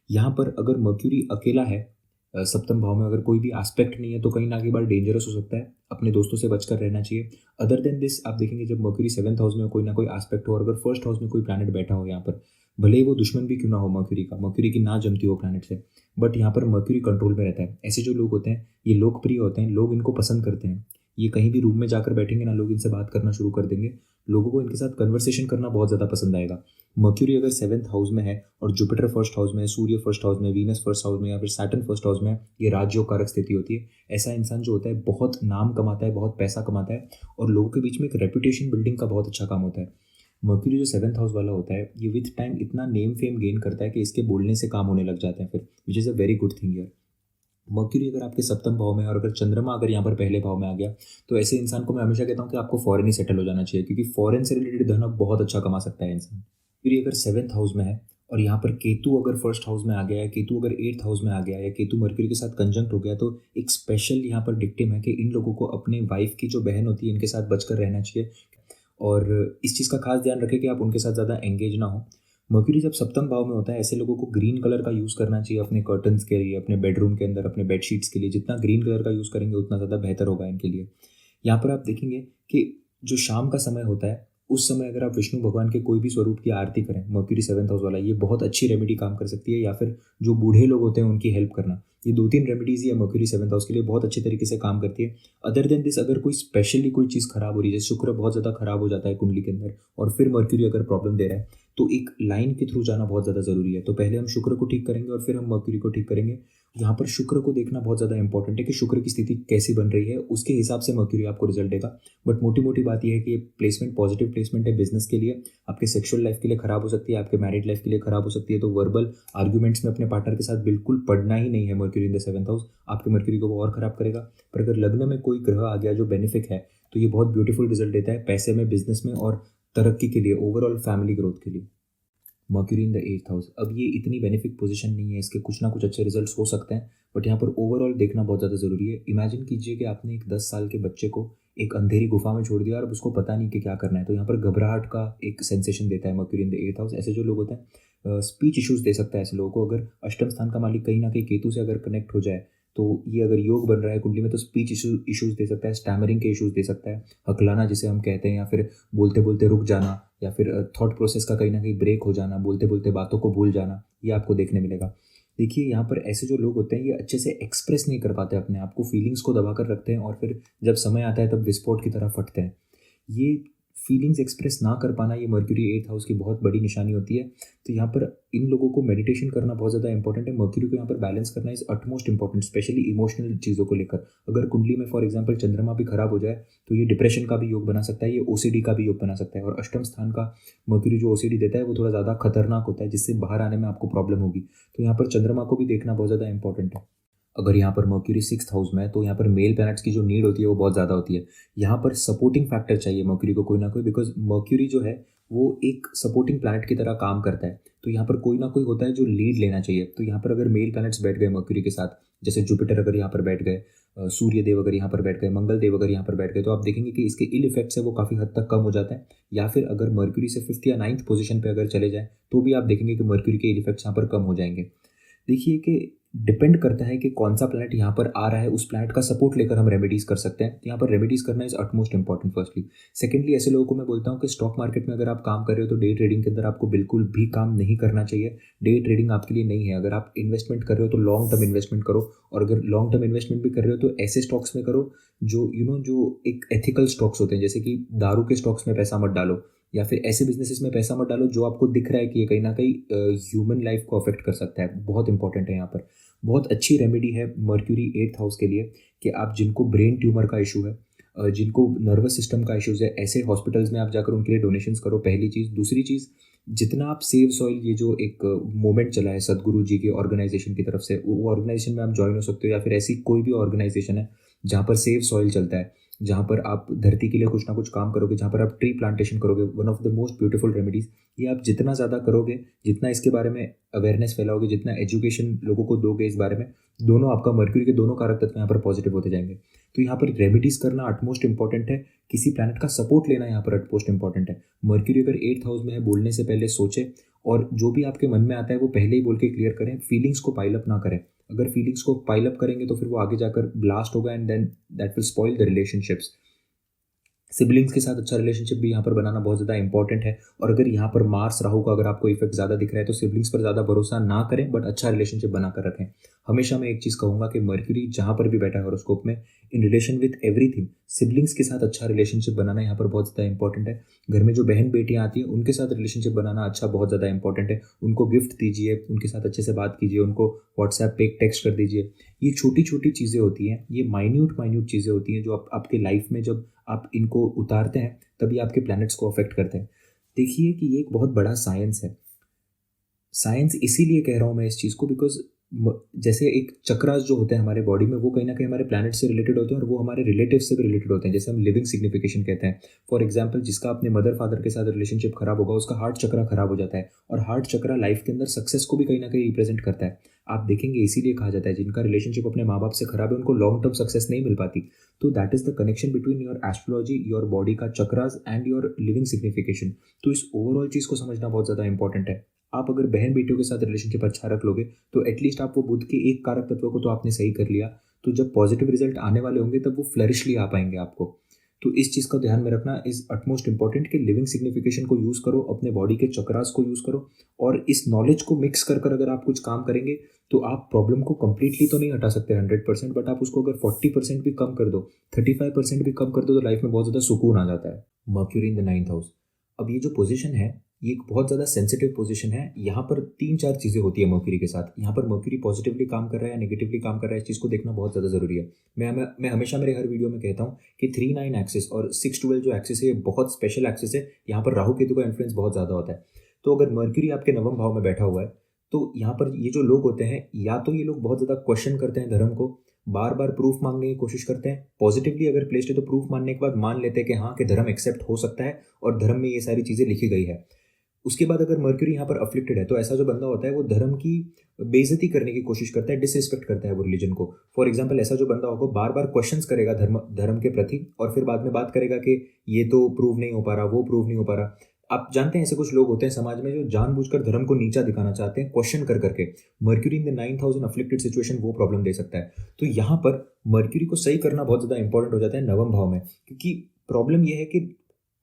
यहाँ पर अगर मर्क्यूरी अकेला है सप्तम भाव में, अगर कोई भी एस्पेक्ट नहीं है तो कहीं ना कहीं बार डेंजरस हो सकता है, अपने दोस्तों से बचकर रहना चाहिए। अदर देन दिस आप देखेंगे जब मर्क्यूरी सेवंथ हाउस में कोई ना कोई एस्पेक्ट हो और अगर फर्स्ट हाउस में कोई प्लैनेट बैठा हो यहाँ पर, भले ही वो दुश्मन भी क्यों ना हो मर्क्यूरी की ना जमती हो प्लैनेट से, बट यहाँ पर मर्क्यूरी कंट्रोल में रहता है। ऐसे जो लोग होते हैं ये लोकप्रिय होते हैं, लोग इनको पसंद करते हैं। ये कहीं भी रूम में जाकर बैठेंगे ना, लोग इनसे बात करना शुरू कर देंगे, लोगों को इनके साथ कन्वर्सेशन करना बहुत ज़्यादा पसंद आएगा। मर्क्यूरी अगर सेवंथ हाउस में है और जुपिटर फर्स्ट हाउस में है, सूर्य फर्स्ट हाउस में, वीनस फर्स्ट हाउस में या फिर सैटर्न फर्स्ट हाउस में, ये राजयोग कारक स्थिति होती है। ऐसा इंसान जो होता है बहुत नाम कमाता है, बहुत पैसा कमाता है और लोगों के बीच में एक रेपुटेशन बिल्डिंग का बहुत अच्छा काम होता है। मर्क्यूरी जो सेवंथ हाउस वाला होता है ये विथ टाइम इतना नेम फेम गेन करता है कि इसके बोलने से काम होने लग जाते हैं फिर, which is a very good thing यार। मर्क्यूरी अगर आपके सप्तम भाव में है और अगर चंद्रमा अगर यहाँ पर पहले भाव में आ गया तो ऐसे इंसान को मैं हमेशा कहता हूँ कि आपको फॉरेन ही सेटल हो जाना चाहिए, क्योंकि फॉरेन से रिलेटेड धन अब बहुत अच्छा कमा सकता है इंसान। मर्क्यूरी अगर सेवंथ हाउस में है और यहाँ पर केतु अगर फर्स्ट हाउस में आ गया है, केतु अगर एट्थ हाउस में आ गया या केतु मर्क्यूरी के साथ कंजंक्ट हो गया, तो एक स्पेशल यहाँ पर डिक्टिम है कि इन लोगों को अपने वाइफ की जो बहन होती है इनके साथ बचकर रहना चाहिए और इस चीज़ का खास ध्यान रखें कि आप उनके साथ ज़्यादा एंगेज ना हो। मर्क्यूरी जब सप्तम भाव में होता है ऐसे लोगों को ग्रीन कलर का यूज़ करना चाहिए अपने कर्टन्स के लिए, अपने बेडरूम के अंदर, अपने बेडशीट्स के लिए। जितना ग्रीन कलर का यूज़ करेंगे उतना ज़्यादा बेहतर होगा इनके लिए। यहाँ पर आप देखेंगे कि जो शाम का समय होता है उस समय अगर आप विष्णु भगवान के कोई भी स्वरूप की आरती करें, मर्क्यूरी सेवंथ हाउस वाला, ये बहुत अच्छी रेमेडी काम कर सकती है। या फिर जो बूढ़े लोग होते हैं उनकी हेल्प करना, ये दो तीन रेमेडीज ही है मर्क्यूरी सेवंथ हाउस के लिए, बहुत अच्छे तरीके से काम करती है। अदर देन दिस अगर कोई स्पेशली कोई चीज़ खराब हो रही है, जैसे शुक्र बहुत ज़्यादा खराब हो जाता है कुंडली के अंदर और फिर मर्क्यूरी अगर प्रॉब्लम दे रहा है तो एक लाइन के थ्रू जाना बहुत ज़्यादा ज़रूरी है। तो पहले हम शुक्र को ठीक करेंगे और फिर हम मर्क्यूरी को ठीक करेंगे। यहाँ पर शुक्र को देखना बहुत ज़्यादा इंपॉर्टेंट है कि शुक्र की स्थिति कैसी बन रही है, उसके हिसाब से मर्क्यूरी आपको रिजल्ट देगा। बट मोटी मोटी बात यह है कि ये प्लेसमेंट पॉजिटिव प्लेसमेंट है बिजनेस के लिए, आपके सेक्सुअल लाइफ के लिए खराब हो सकती है, आपके मैरिड लाइफ के लिए खराब हो सकती है। तो वर्बल आर्ग्यूमेंट्स में अपने पार्टनर के साथ बिल्कुल पढ़ना ही नहीं है mercury in the seventh house, आपके मर्क्यूरी को वो और खराब करेगा। पर अगर लग्न में कोई ग्रह आ गया जो बेनिफिक है तो ये बहुत ब्यूटीफुल रिजल्ट देता है पैसे में, बिजनेस में और तरक्की के लिए, ओवरऑल फैमिली ग्रोथ के लिए। Mercury in the eighth house, अब ये इतनी बेनिफिक पोजीशन नहीं है, इसके कुछ ना कुछ अच्छे रिजल्ट्स हो सकते हैं बट यहाँ पर ओवरऑल देखना बहुत ज़्यादा ज़रूरी है। इमेजिन कीजिए कि आपने एक 10 साल के बच्चे को एक अंधेरी गुफा में छोड़ दिया और अब उसको पता नहीं कि क्या करना है, तो यहाँ पर घबराहट का एक सेंसेशन देता है mercury in the eighth house. ऐसे जो लोग होते हैं स्पीच इश्यूज दे सकता है ऐसे लोगों को। अगर अष्टम स्थान का मालिक कहीं ना कहीं केतु से अगर कनेक्ट हो जाए तो ये अगर योग बन रहा है कुंडली में तो स्पीच इश्यूज दे सकता है, स्टैमरिंग के इश्यूज दे सकता है, हकलाना जिसे हम कहते हैं, या फिर बोलते बोलते रुक जाना, या फिर थॉट प्रोसेस का कहीं ना कहीं ब्रेक हो जाना, बोलते बोलते बातों को भूल जाना, ये आपको देखने मिलेगा। देखिए यहाँ पर ऐसे जो लोग होते हैं ये अच्छे से एक्सप्रेस नहीं कर पाते अपने आप को, फीलिंग्स को दबा कर रखते हैं और फिर जब समय आता है तब विस्फोट की तरह फटते हैं। ये फीलिंग्स एक्सप्रेस ना कर पाना ये मर्क्यूरी एट्थ हाउस की बहुत बड़ी निशानी होती है। तो यहाँ पर इन लोगों को मेडिटेशन करना बहुत ज़्यादा इंपॉर्टेंट है। मर्क्यूरी को यहाँ पर बैलेंस करना is utmost important, specially emotional चीज़ों को लेकर। अगर कुंडली में फॉर एग्जांपल चंद्रमा भी खराब हो जाए तो ये डिप्रेशन का भी योग बना सकता है, ये ओसीडी का भी योग बना सकता है। और अष्टम स्थान का मर्क्यूरी जो ओसीडी देता है वो थोड़ा ज़्यादा खतरनाक होता है, जिससे बाहर आने में आपको प्रॉब्लम होगी। तो यहाँ पर चंद्रमा को भी देखना बहुत ज़्यादा इंपॉर्टेंट है। अगर यहाँ पर मर्क्यूरी सिक्स्थ हाउस में है तो यहाँ पर मेल प्लैनेट्स की जो नीड होती है वो बहुत ज़्यादा होती है। यहाँ पर सपोर्टिंग फैक्टर चाहिए मर्क्यूरी को कोई ना कोई, बिकॉज मर्क्यूरी जो है वो एक सपोर्टिंग प्लैनेट की तरह काम करता है। तो यहाँ पर कोई ना कोई होता है जो लीड लेना चाहिए। तो यहाँ पर अगर मेल प्लैनेट्स बैठ गए मर्क्यूरी के साथ, जैसे जुपिटर अगर यहाँ पर बैठ गए, सूर्य देव अगर यहाँ पर बैठ गए, मंगल देव अगर यहाँ पर बैठ गए, तो आप देखेंगे कि इसके इल इफेक्ट्स है वो काफ़ी हद तक कम हो जाता है। या फिर अगर मर्क्यूरी से 5th या 9th पोजीशन पे अगर चले जाए तो भी आप देखेंगे कि मर्क्यूरी के इल इफेक्ट्स यहाँ पर कम हो जाएंगे। देखिए कि डिपेंड करता है कि कौन सा प्लैनेट यहाँ पर आ रहा है, उस प्लैनेट का सपोर्ट लेकर हम रेमेडीज कर सकते हैं। तो यहाँ पर रेमेडीज करना is utmost important firstly. Secondly, ऐसे लोगों को मैं बोलता हूँ कि स्टॉक मार्केट में अगर आप काम कर रहे हो तो डे ट्रेडिंग के अंदर आपको बिल्कुल भी काम नहीं करना चाहिए। डे ट्रेडिंग आपके लिए नहीं है। अगर आप इन्वेस्टमेंट कर रहे हो तो लॉन्ग टर्म इन्वेस्टमेंट करो, और अगर लॉन्ग टर्म इन्वेस्टमेंट भी कर रहे हो तो ऐसे स्टॉक्स में करो जो जो एक एथिकल स्टॉक्स होते हैं। जैसे कि दारू के स्टॉक्स में पैसा मत डालो, या फिर ऐसे बिजनेसेस में पैसा मत डालो जो आपको दिख रहा है कि ये कहीं ना कहीं ह्यूमन लाइफ को अफेक्ट कर सकता है। बहुत इंपॉर्टेंट है यहाँ पर। बहुत अच्छी रेमेडी है मर्क्यूरी 8th हाउस के लिए कि आप जिनको ब्रेन ट्यूमर का इशू है, जिनको नर्वस सिस्टम का इश्यूज है, ऐसे हॉस्पिटल्स में आप जाकर उनके लिए डोनेशंस करो, पहली चीज़। दूसरी चीज़, जितना आप सेव सॉइल, ये जो एक मूवमेंट चला है सदगुरु जी के ऑर्गेनाइजेशन की तरफ से, वो ऑर्गेनाइजेशन में आप ज्वाइन हो सकते हो। या फिर ऐसी कोई भी ऑर्गेनाइजेशन है जहाँ पर सेव सॉइल चलता है, जहाँ पर आप धरती के लिए कुछ ना कुछ काम करोगे, जहाँ पर आप ट्री प्लांटेशन करोगे, one of the most beautiful remedies. ये आप जितना ज़्यादा करोगे, जितना इसके बारे में अवेयरनेस फैलाओगे, जितना एजुकेशन लोगों को दोगे इस बारे में, दोनों आपका मर्क्यूरी के दोनों कारक तत्व यहाँ पर पॉजिटिव होते जाएंगे। तो यहाँ पर रेमेडीज करना अटमोस्ट इंपॉर्टेंट है। किसी प्लैनेट का सपोर्ट लेना यहाँ पर अटमोस्ट इंपॉर्टेंट है। मर्क्यूरी अगर 8th हाउस में है, बोलने से पहले सोचे, और जो भी आपके मन में आता है वो पहले ही बोल के क्लियर करें। फीलिंग्स को पाइल अप ना करें। अगर फीलिंग्स को पाइल अप करेंगे तो फिर वो आगे जाकर ब्लास्ट होगा, and then that will spoil the relationships. Siblings के साथ अच्छा रिलेशनशिप भी यहाँ पर बनाना बहुत ज़्यादा इंपॉर्टेंट है। और अगर यहाँ पर मार्स राहु का अगर आपको इफेक्ट ज़्यादा दिख रहा है तो सिबलिंग्स पर ज़्यादा भरोसा ना करें, बट अच्छा रिलेशनशिप बनाकर रखें। हमेशा मैं एक चीज़ कहूँगा कि मर्क्यूरी जहाँ पर भी बैठा है हॉरोस्कोप में, in relation with everything, siblings के साथ अच्छा रिलेशनशिप बनाना यहाँ पर बहुत ज़्यादा इंपॉर्टेंट है। घर में जो बहन बेटियाँ आती हैं उनके साथ रिलेशनशिप बनाना अच्छा बहुत ज़्यादा इंपॉर्टेंट है। उनको गिफ्ट दीजिए, उनके साथ अच्छे से बात कीजिए, उनको व्हाट्सएप पे एक टेक्स्ट कर दीजिए। ये छोटी छोटी चीज़ें होती हैं, ये माइन्यूट चीज़ें होती हैं जो आपके लाइफ में जब आप इनको उतारते हैं तभी आपके प्लैनेट्स को अफेक्ट करते हैं। देखिए कि ये एक बहुत बड़ा साइंस है। साइंस इसीलिए कह रहा हूँ मैं इस चीज़ को, बिकॉज जैसे एक चक्रास जो होते हैं हमारे बॉडी में, वो कहीं ना कहीं हमारे प्लैनेट से रिलेटेड होते हैं, और वो हमारे रिलेटिव से भी रिलेटेड होते हैं। जैसे हम लिविंग सिग्निफिकेशन कहते हैं। फॉर एग्जाम्पल, जिसका अपने मदर फादर के साथ रिलेशनशिप खराब होगा उसका हार्ट चक्रा खराब हो जाता है, और हार्ट चक्रा लाइफ के अंदर सक्सेस को भी कहीं ना कहीं रिप्रेजेंट करता है। आप देखेंगे इसीलिए कहा जाता है जिनका रिलेशनशिप अपने माँ बाप से खराब है उनको लॉन्ग टर्म सक्सेस नहीं मिल पाती। तो that is the connection between your astrology, your body का chakras and your living signification. तो इस ओवरऑल चीज़ को समझना बहुत ज़्यादा इंपॉर्टेंट है। आप अगर बहन बेटियों के साथ रिलेशनशिप अच्छा रख लोगे तो एटलीस्ट आप वो बुध के एक कारक तत्व को तो आपने सही कर लिया। तो जब पॉजिटिव रिजल्ट आने वाले होंगे तब वो फ्लरिशली आ पाएंगे आपको। तो इस चीज़ का ध्यान में रखना इज अटमोस्ट इंपॉर्टेंट कि लिविंग सिग्निफिकेशन को यूज़ करो, अपने बॉडी के चक्रास को यूज़ करो, और इस नॉलेज को मिक्स कर कर अगर आप कुछ काम करेंगे तो आप प्रॉब्लम को कंप्लीटली तो नहीं हटा सकते 100%, बट आप उसको अगर 40% भी कम कर दो, 35% भी कम कर दो, तो लाइफ में बहुत ज़्यादा सुकून आ जाता है। Mercury in the 9th house. अब ये जो पोजीशन है ये एक बहुत ज़्यादा सेंसिटिव पोजीशन है। यहाँ पर 3-4 चीज़ें होती है मर्क्यूरी के साथ। यहाँ पर मर्क्यूरी पॉजिटिवली काम कर रहा है या नेगेटिवली काम कर रहा है, इस चीज़ को देखना बहुत ज़्यादा ज़रूरी है। मैं हमेशा मेरे हर वीडियो में कहता हूँ कि 3-9 एक्सिस और 6-12 जो एक्सिस है ये बहुत स्पेशल एक्सिस है। यहाँ पर राहु केतु का इन्फ्लुएंस बहुत ज़्यादा होता है। तो अगर मर्क्यूरी आपके नवम भाव में बैठा हुआ है तो यहाँ पर ये जो लोग होते हैं, या तो ये लोग बहुत ज़्यादा क्वेश्चन करते हैं धर्म को, बार बार प्रूफ मांगने की कोशिश करते हैं। पॉजिटिवली अगर प्लेस्ड है तो प्रूफ मानने के बाद मान लेते हैं कि हाँ कि धर्म एक्सेप्ट हो सकता है और धर्म में ये सारी चीज़ें लिखी गई है। उसके बाद अगर मर्क्यूरी यहाँ पर अफ्लिक्टेड है तो ऐसा जो बंदा होता है वो धर्म की बेइज्जती करने की कोशिश करता है, डिसरिस्पेक्ट करता है वो रिलीजन को। फॉर एग्जाम्पल, ऐसा जो बंदा होगा बार बार क्वेश्चंस करेगा धर्म के प्रति, और फिर बाद में बात करेगा कि ये तो प्रूव नहीं हो पा रहा, वो प्रूव नहीं हो पा रहा। आप जानते हैं ऐसे कुछ लोग होते हैं समाज में जो जानबूझकर धर्म को नीचा दिखाना चाहते हैं, क्वेश्चन कर करके। Mercury in the 9th house in afflicted situation वो प्रॉब्लम दे सकता है। तो यहाँ पर मर्क्यूरी को सही करना बहुत ज़्यादा इंपॉर्टेंट हो जाता है नवम भाव में, क्योंकि प्रॉब्लम यह है कि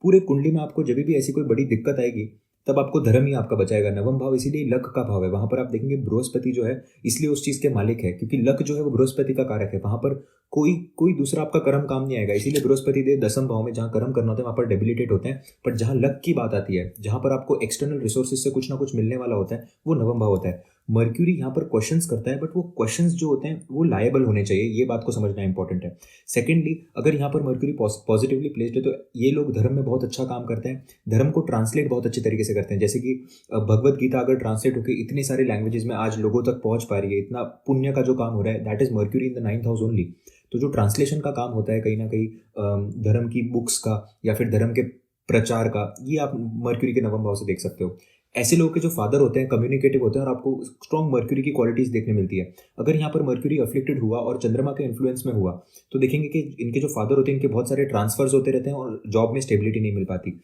पूरे कुंडली में आपको जब भी ऐसी कोई बड़ी दिक्कत आएगी तब आपको धर्म ही आपका बचाएगा। नवम भाव इसीलिए लक का भाव है। वहां पर आप देखेंगे बृहस्पति जो है इसलिए उस चीज के मालिक है, क्योंकि लक जो है वो बृहस्पति का कारक है। वहां पर कोई दूसरा आपका कर्म काम नहीं आएगा। इसीलिए बृहस्पति देव 10th भाव में जहाँ कर्म करना होता है वहां पर डेबिलिटेट होते हैं। पर जहाँ लक की बात आती है, जहां पर आपको एक्सटर्नल रिसोर्सेज से कुछ ना कुछ मिलने वाला होता है, वो नवम भाव होता है। मर्क्यूरी यहाँ पर क्वेश्चंस करता है, बट वो क्वेश्चंस जो होते हैं वो लायबल होने चाहिए। ये बात को समझना इंपॉर्टेंट है। सेकेंडली, अगर यहाँ पर मर्क्यूरी पॉजिटिवली प्लेस्ड है तो ये लोग धर्म में बहुत अच्छा काम करते हैं, धर्म को ट्रांसलेट बहुत अच्छे तरीके से करते हैं। जैसे कि भगवत गीता अगर ट्रांसलेट होकर इतनी सारी लैंग्वेजेस में आज लोगों तक पहुंच पा रही है, इतना पुण्य का जो काम हो रहा है, that is mercury in the 9th house only. तो जो ट्रांसलेशन का काम होता है कहीं ना कहीं धर्म की बुक्स का या फिर धर्म के प्रचार का, ये आप मर्क्यूरी के नवम भाव से देख सकते हो। ऐसे लोगों के जो फादर होते हैं कम्युनिकेटिव होते हैं और आपको स्ट्रॉन्ग मर्क्यूरी की क्वालिटीज देखने मिलती है। अगर यहाँ पर मर्क्यूरी अफ्लिक्टेड हुआ और चंद्रमा के इन्फ्लुएंस में हुआ तो देखेंगे कि इनके जो फादर होते हैं इनके बहुत सारे ट्रांसफर्स होते रहते हैं और जॉब में स्टेबिलिटी नहीं मिल पाती।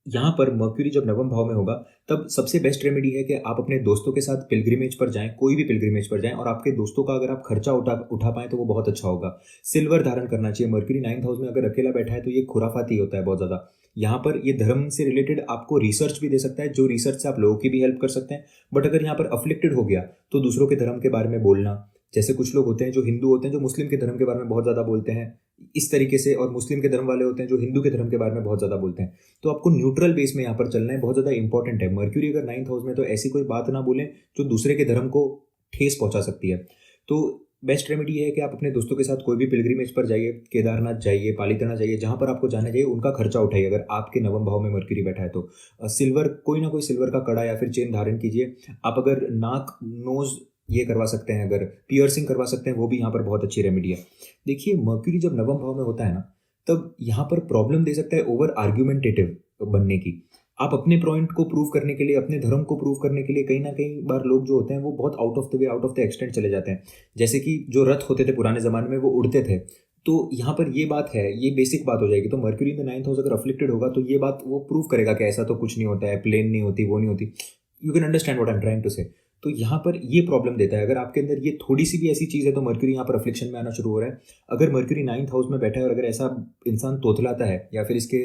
यहाँ पर मर्क्यूरी जब नवम भाव में होगा तब सबसे बेस्ट रेमेडी है कि आप अपने दोस्तों के साथ पिलग्रिमेज पर जाएं, कोई भी पिलग्रिमेज पर जाएं और आपके दोस्तों का अगर आप खर्चा उठा पाएं तो वो बहुत अच्छा होगा। सिल्वर धारण करना चाहिए। मर्क्यूरी 9th हाउस में अगर अकेला बैठा है तो ये खुराफाती होता है बहुत ज़्यादा। यहाँ पर ये धर्म से रिलेटेड आपको रिसर्च भी दे सकता है, जो रिसर्च से आप लोगों की भी हेल्प कर सकते हैं। बट अगर यहाँ पर अफ्लिक्टेड हो गया तो दूसरों के धर्म के बारे में बोलना, जैसे कुछ लोग होते हैं जो हिंदू होते हैं जो मुस्लिम के धर्म के बारे में बहुत ज़्यादा बोलते हैं इस तरीके से, और मुस्लिम के धर्म वाले होते हैं जो हिंदू के धर्म के बारे में बहुत ज़्यादा बोलते हैं। तो आपको न्यूट्रल बेस में यहाँ पर चलना है, बहुत ज़्यादा इंपॉर्टेंट है। मर्क्यूरी अगर 9th हाउस में तो ऐसी कोई बात ना बोलें जो दूसरे के धर्म को ठेस पहुंचा सकती है। तो बेस्ट रेमेडी है कि आप अपने दोस्तों के साथ कोई भी पिलग्रिमेज पर जाइए, केदारनाथ जाइए, पालीताना जाइए, जहाँ पर आपको जाना चाहिए उनका खर्चा उठाइए अगर आपके नवम भाव में मर्क्यूरी बैठा है तो। सिल्वर, कोई ना कोई सिल्वर का कड़ा या फिर चेन धारण कीजिए। आप अगर नाक, नोज ये करवा सकते हैं, अगर पियर्सिंग करवा सकते हैं वो भी यहाँ पर बहुत अच्छी रेमेडी है। देखिए मर्क्यूरी जब नवम भाव में होता है ना तब यहाँ पर प्रॉब्लम दे सकता है ओवर आर्ग्यूमेंटेटिव बनने की। आप अपने पॉइंट को प्रूव करने के लिए, अपने धर्म को प्रूव करने के लिए कहीं ना कहीं बार लोग जो होते हैं वो बहुत out of the way, out of the extent चले जाते हैं। जैसे कि जो रथ होते थे पुराने ज़माने में वो उड़ते थे, तो यहाँ पर ये बात है, ये बेसिक बात हो जाएगी। तो mercury in the 9th house अगर अफ्लिक्टेड होगा तो ये बात वो प्रूव करेगा कि ऐसा तो कुछ नहीं होता है, प्लेन नहीं होती, वो नहीं होती। You can understand what I am trying to say. तो यहाँ पर ये प्रॉब्लम देता है। अगर आपके अंदर ये थोड़ी सी भी ऐसी चीज़ है तो मर्क्यूरी यहाँ पर अफ्लिक्शन में आना शुरू हो रहा है। अगर मर्क्यूरी 9th हाउस में बैठा है और अगर ऐसा इंसान तोतलाता है या फिर इसके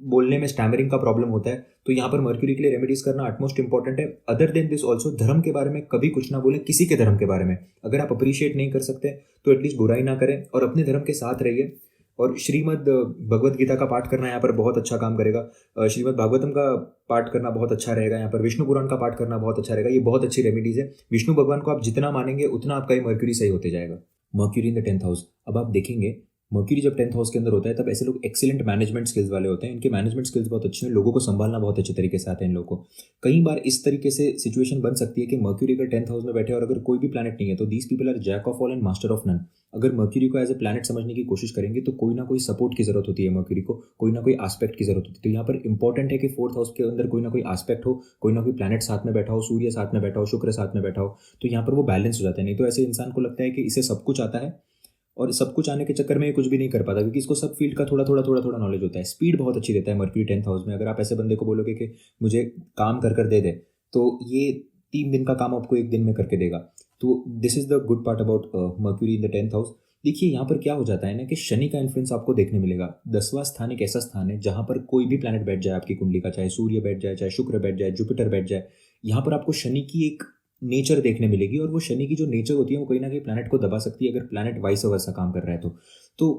बोलने में स्टैमरिंग का प्रॉब्लम होता है तो यहाँ पर मर्क्यूरी के लिए रेमेडीज करना अटमोस्ट इंपॉर्टेंट है। अदर देन दिस ऑल्सो धर्म के बारे में कभी कुछ ना बोले, किसी के धर्म के बारे में अगर आप अप्रिशिएट नहीं कर सकते तो एटलीस्ट बुराई ना करें और अपने धर्म के साथ रहिए। और श्रीमद् भगवत गीता का पाठ करना यहाँ पर बहुत अच्छा काम करेगा। श्रीमद् भागवतम का पाठ करना बहुत अच्छा रहेगा। यहाँ पर विष्णु पुराण का पाठ करना बहुत अच्छा रहेगा। ये बहुत अच्छी रेमेडीज है। विष्णु भगवान को आप जितना मानेंगे उतना आपका ये मर्क्यूरी सही होते जाएगा। Mercury in the 10th house, अब आप देखेंगे मर्क्यूरी जब 10th हाउस के अंदर होता है तब ऐसे लोग एक्सीलेंट मैनेजमेंट स्किल्स वाले होते हैं। इनके मैनेजमेंट स्किल्स बहुत अच्छे हैं, लोगों को संभालना बहुत अच्छे तरीके से आता है इन लोगों को। कई बार इस तरीके से सिचुएशन बन सकती है कि मर्क्यूरी अगर 10th हाउस में बैठे और अगर कोई भी प्लैनेट नहीं है तो these people are jack of all and master of none. अगर मर्क्यूरी को एज ए प्लैनेट समझने की कोशिश करेंगे तो कोई ना कोई सपोर्ट की जरूरत होती है मर्क्यूरी को, कोई ना कोई एस्पेक्ट की जरूरत होती है। तो यहाँ पर इंपॉर्टेंट है कि 4th हाउस के अंदर कोई ना कोई एस्पेक्ट हो, कोई ना कोई प्लैनेट साथ में बैठा हो, सूर्य साथ में बैठा हो, शुक्र साथ में बैठा हो, तो यहाँ पर वो बैलेंस हो जाता है। नहीं तो ऐसे इंसान को लगता है कि इसे सब कुछ आता है और सब कुछ आने के चक्कर में ये कुछ भी नहीं कर पाता क्योंकि इसको सब फील्ड का थोड़ा थोड़ा थोड़ा थोड़ा नॉलेज होता है। स्पीड बहुत अच्छी देता है मर्क्यूरी 10th हाउस में। अगर आप ऐसे बंदे को बोलोगे कि मुझे काम कर दे दे तो ये 3 दिन का काम आपको 1 दिन में करके देगा। तो this is the good part about mercury in the 10th house. देखिए यहाँ पर क्या हो जाता है ना कि शनि का इन्फ्लुएंस आपको देखने मिलेगा। 10वां स्थान एक ऐसा स्थान है जहाँ पर कोई भी प्लैनेट बैठ जाए आपकी कुंडली का, चाहे सूर्य बैठ जाए, चाहे शुक्र बैठ जाए, जुपिटर बैठ जाए, यहाँ पर आपको शनि की एक नेचर देखने मिलेगी। और वो शनि की जो नेचर होती है वो कहीं ना कहीं प्लैनेट को दबा सकती है अगर प्लैनेट वाइस वर्सा काम कर रहा है तो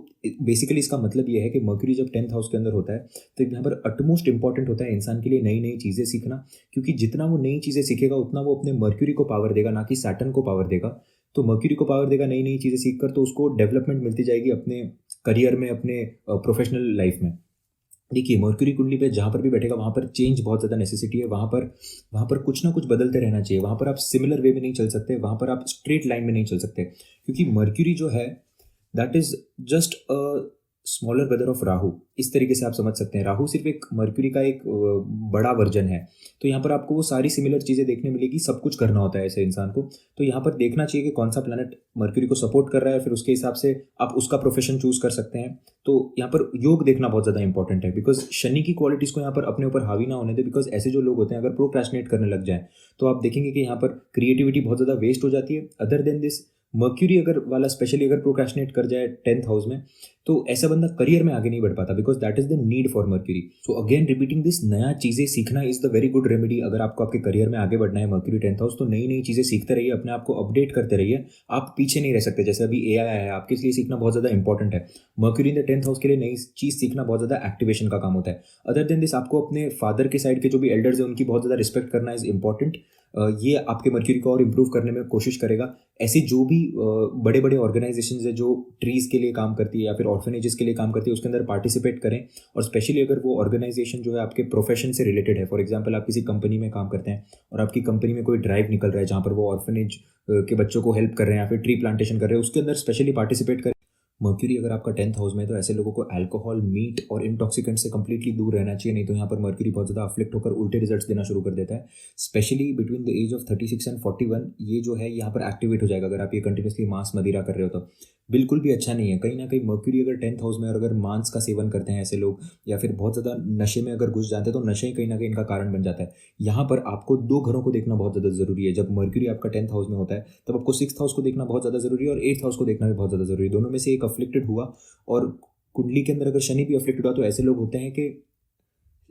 बेसिकली इसका मतलब ये है कि मर्क्यूरी जब 10th हाउस के अंदर होता है तो यहाँ पर अटमोस्ट इंपॉर्टेंट होता है इंसान के लिए नई नई चीज़ें सीखना, क्योंकि जितना वो नई चीज़ें सीखेगा उतना वो अपने मर्क्यूरी को पावर देगा, ना कि सैटर्न को पावर देगा। तो मर्क्यूरी को पावर देगा नई नई चीज़ें सीखकर, तो उसको डेवलपमेंट मिलती जाएगी अपने करियर में, अपने प्रोफेशनल लाइफ में। देखिए मर्क्यूरी कुंडली पे जहाँ पर भी बैठेगा वहाँ पर चेंज बहुत ज़्यादा नेसेसिटी है। वहाँ पर कुछ ना कुछ बदलते रहना चाहिए। वहाँ पर आप सिमिलर वे में नहीं चल सकते, वहाँ पर आप स्ट्रेट लाइन में नहीं चल सकते, क्योंकि मर्क्यूरी जो है that is just a smaller brother of Rahu. इस तरीके से आप समझ सकते हैं। राहु सिर्फ एक मर्क्यूरी का एक बड़ा वर्जन है। तो यहाँ पर आपको वो सारी सिमिलर चीज़ें देखने मिलेगी। सब कुछ करना होता है ऐसे इंसान को। तो यहाँ पर देखना चाहिए कि कौन सा प्लैनेट मर्क्यूरी को सपोर्ट कर रहा है, फिर उसके हिसाब से आप उसका प्रोफेशन चूज कर सकते हैं। तो यहाँ पर योग देखना बहुत ज़्यादा इंपॉर्टेंट है, बिकॉज शनि की क्वालिटीज़ को यहाँ पर अपने ऊपर हावी ना होने दे। बिकॉज ऐसे जो लोग होते हैं अगर प्रोक्रेस्टिनेट करने लग जाएं तो आप देखेंगे कि यहाँ पर क्रिएटिविटी बहुत ज़्यादा वेस्ट हो जाती है। अदर देन दिस मर्क्यूरी अगर वाला स्पेशली अगर प्रोक्रेस्टिनेट कर जाए 10th हाउस में तो ऐसा बंदा करियर में आगे नहीं बढ़ पाता, because that is the need for mercury. So again repeating this, नया चीज़ें सीखना is the very good remedy. अगर आपको आपके करियर में आगे बढ़ना है मर्क्यूरी 10th हाउस, तो नई नई चीज़ें सीखते रहिए, अपने आप को अपडेट करते रहिए। आप पीछे नहीं रह सकते। जैसे अभी AI आया है, आपके लिए सीखना बहुत ज़्यादा इंपॉर्टेंट है। Mercury in the 10th house के लिए नई चीज़ सीखना बहुत ज़्यादा एक्टिवेशन का काम होता है। अदर देन दिस, आपको अपने फादर के साइड के जो भी एल्डर्स हैं उनकी बहुत ज़्यादा रिस्पेक्ट करना इज इंपॉर्टेंट। ये आपके मर्क्यूरी को और इम्प्रूव करने में कोशिश करेगा। ऐसे जो भी बड़े बड़े ऑर्गेनाइजेशंस है जो ट्रीज़ के लिए काम करती है या फिर ऑर्फनेजेस के लिए काम करती है, उसके अंदर पार्टिसिपेट करें। और स्पेशली अगर वो ऑर्गेनाइजेशन जो है आपके प्रोफेशन से रिलेटेड है, फॉर एग्जांपल आप किसी कंपनी में काम करते हैं और आपकी कंपनी में कोई ड्राइव निकल रहा है जहाँ पर वो ऑर्फनेज के बच्चों को हेल्प कर रहे हैं या फिर ट्री प्लांटेशन कर रहे हैं, उसके अंदर स्पेशली पार्टिसिपेट करें। मर्क्यूरी अगर आपका 10th हाउस में है तो ऐसे लोगों को अल्कोहल, मीट और इंटॉक्सिकेंट से कंप्लीटली दूर रहना चाहिए, नहीं तो यहाँ पर मर्क्यूरी बहुत ज़्यादा अफ्लिक्ट होकर उल्टे रिजल्ट्स देना शुरू कर देता है। Specially between the age of 36 and 41 ये जो है यहाँ पर एक्टिवेट हो जाएगा अगर आप ये कंटिन्यूसली मांस मदिरा कर रहे हो तो बिल्कुल भी अच्छा नहीं है। कहीं ना कहीं मर्क्यूरी अगर 10th हाउस में और अगर मांस का सेवन करते हैं ऐसे लोग, या फिर बहुत ज़्यादा नशे में अगर घुस जाते हैं तो नशे ही कहीं ना कहीं इनका कारण बन जाता है। यहाँ पर आपको दो घरों को देखना बहुत ज़्यादा ज़रूरी है। जब मर्क्यूरी आपका 10th हाउस में होता है तब आपको 6th हाउस को देखना बहुत ज़्यादा ज़रूरी है और 8th हाउस को देखना भी बहुत ज़्यादा ज़रूरी है। दोनों में से एक अफ्लिक्टेड हुआ और कुंडली के अंदर अगर शनि भी अफ्लिक्टेड हुआ तो ऐसे लोग होते हैं कि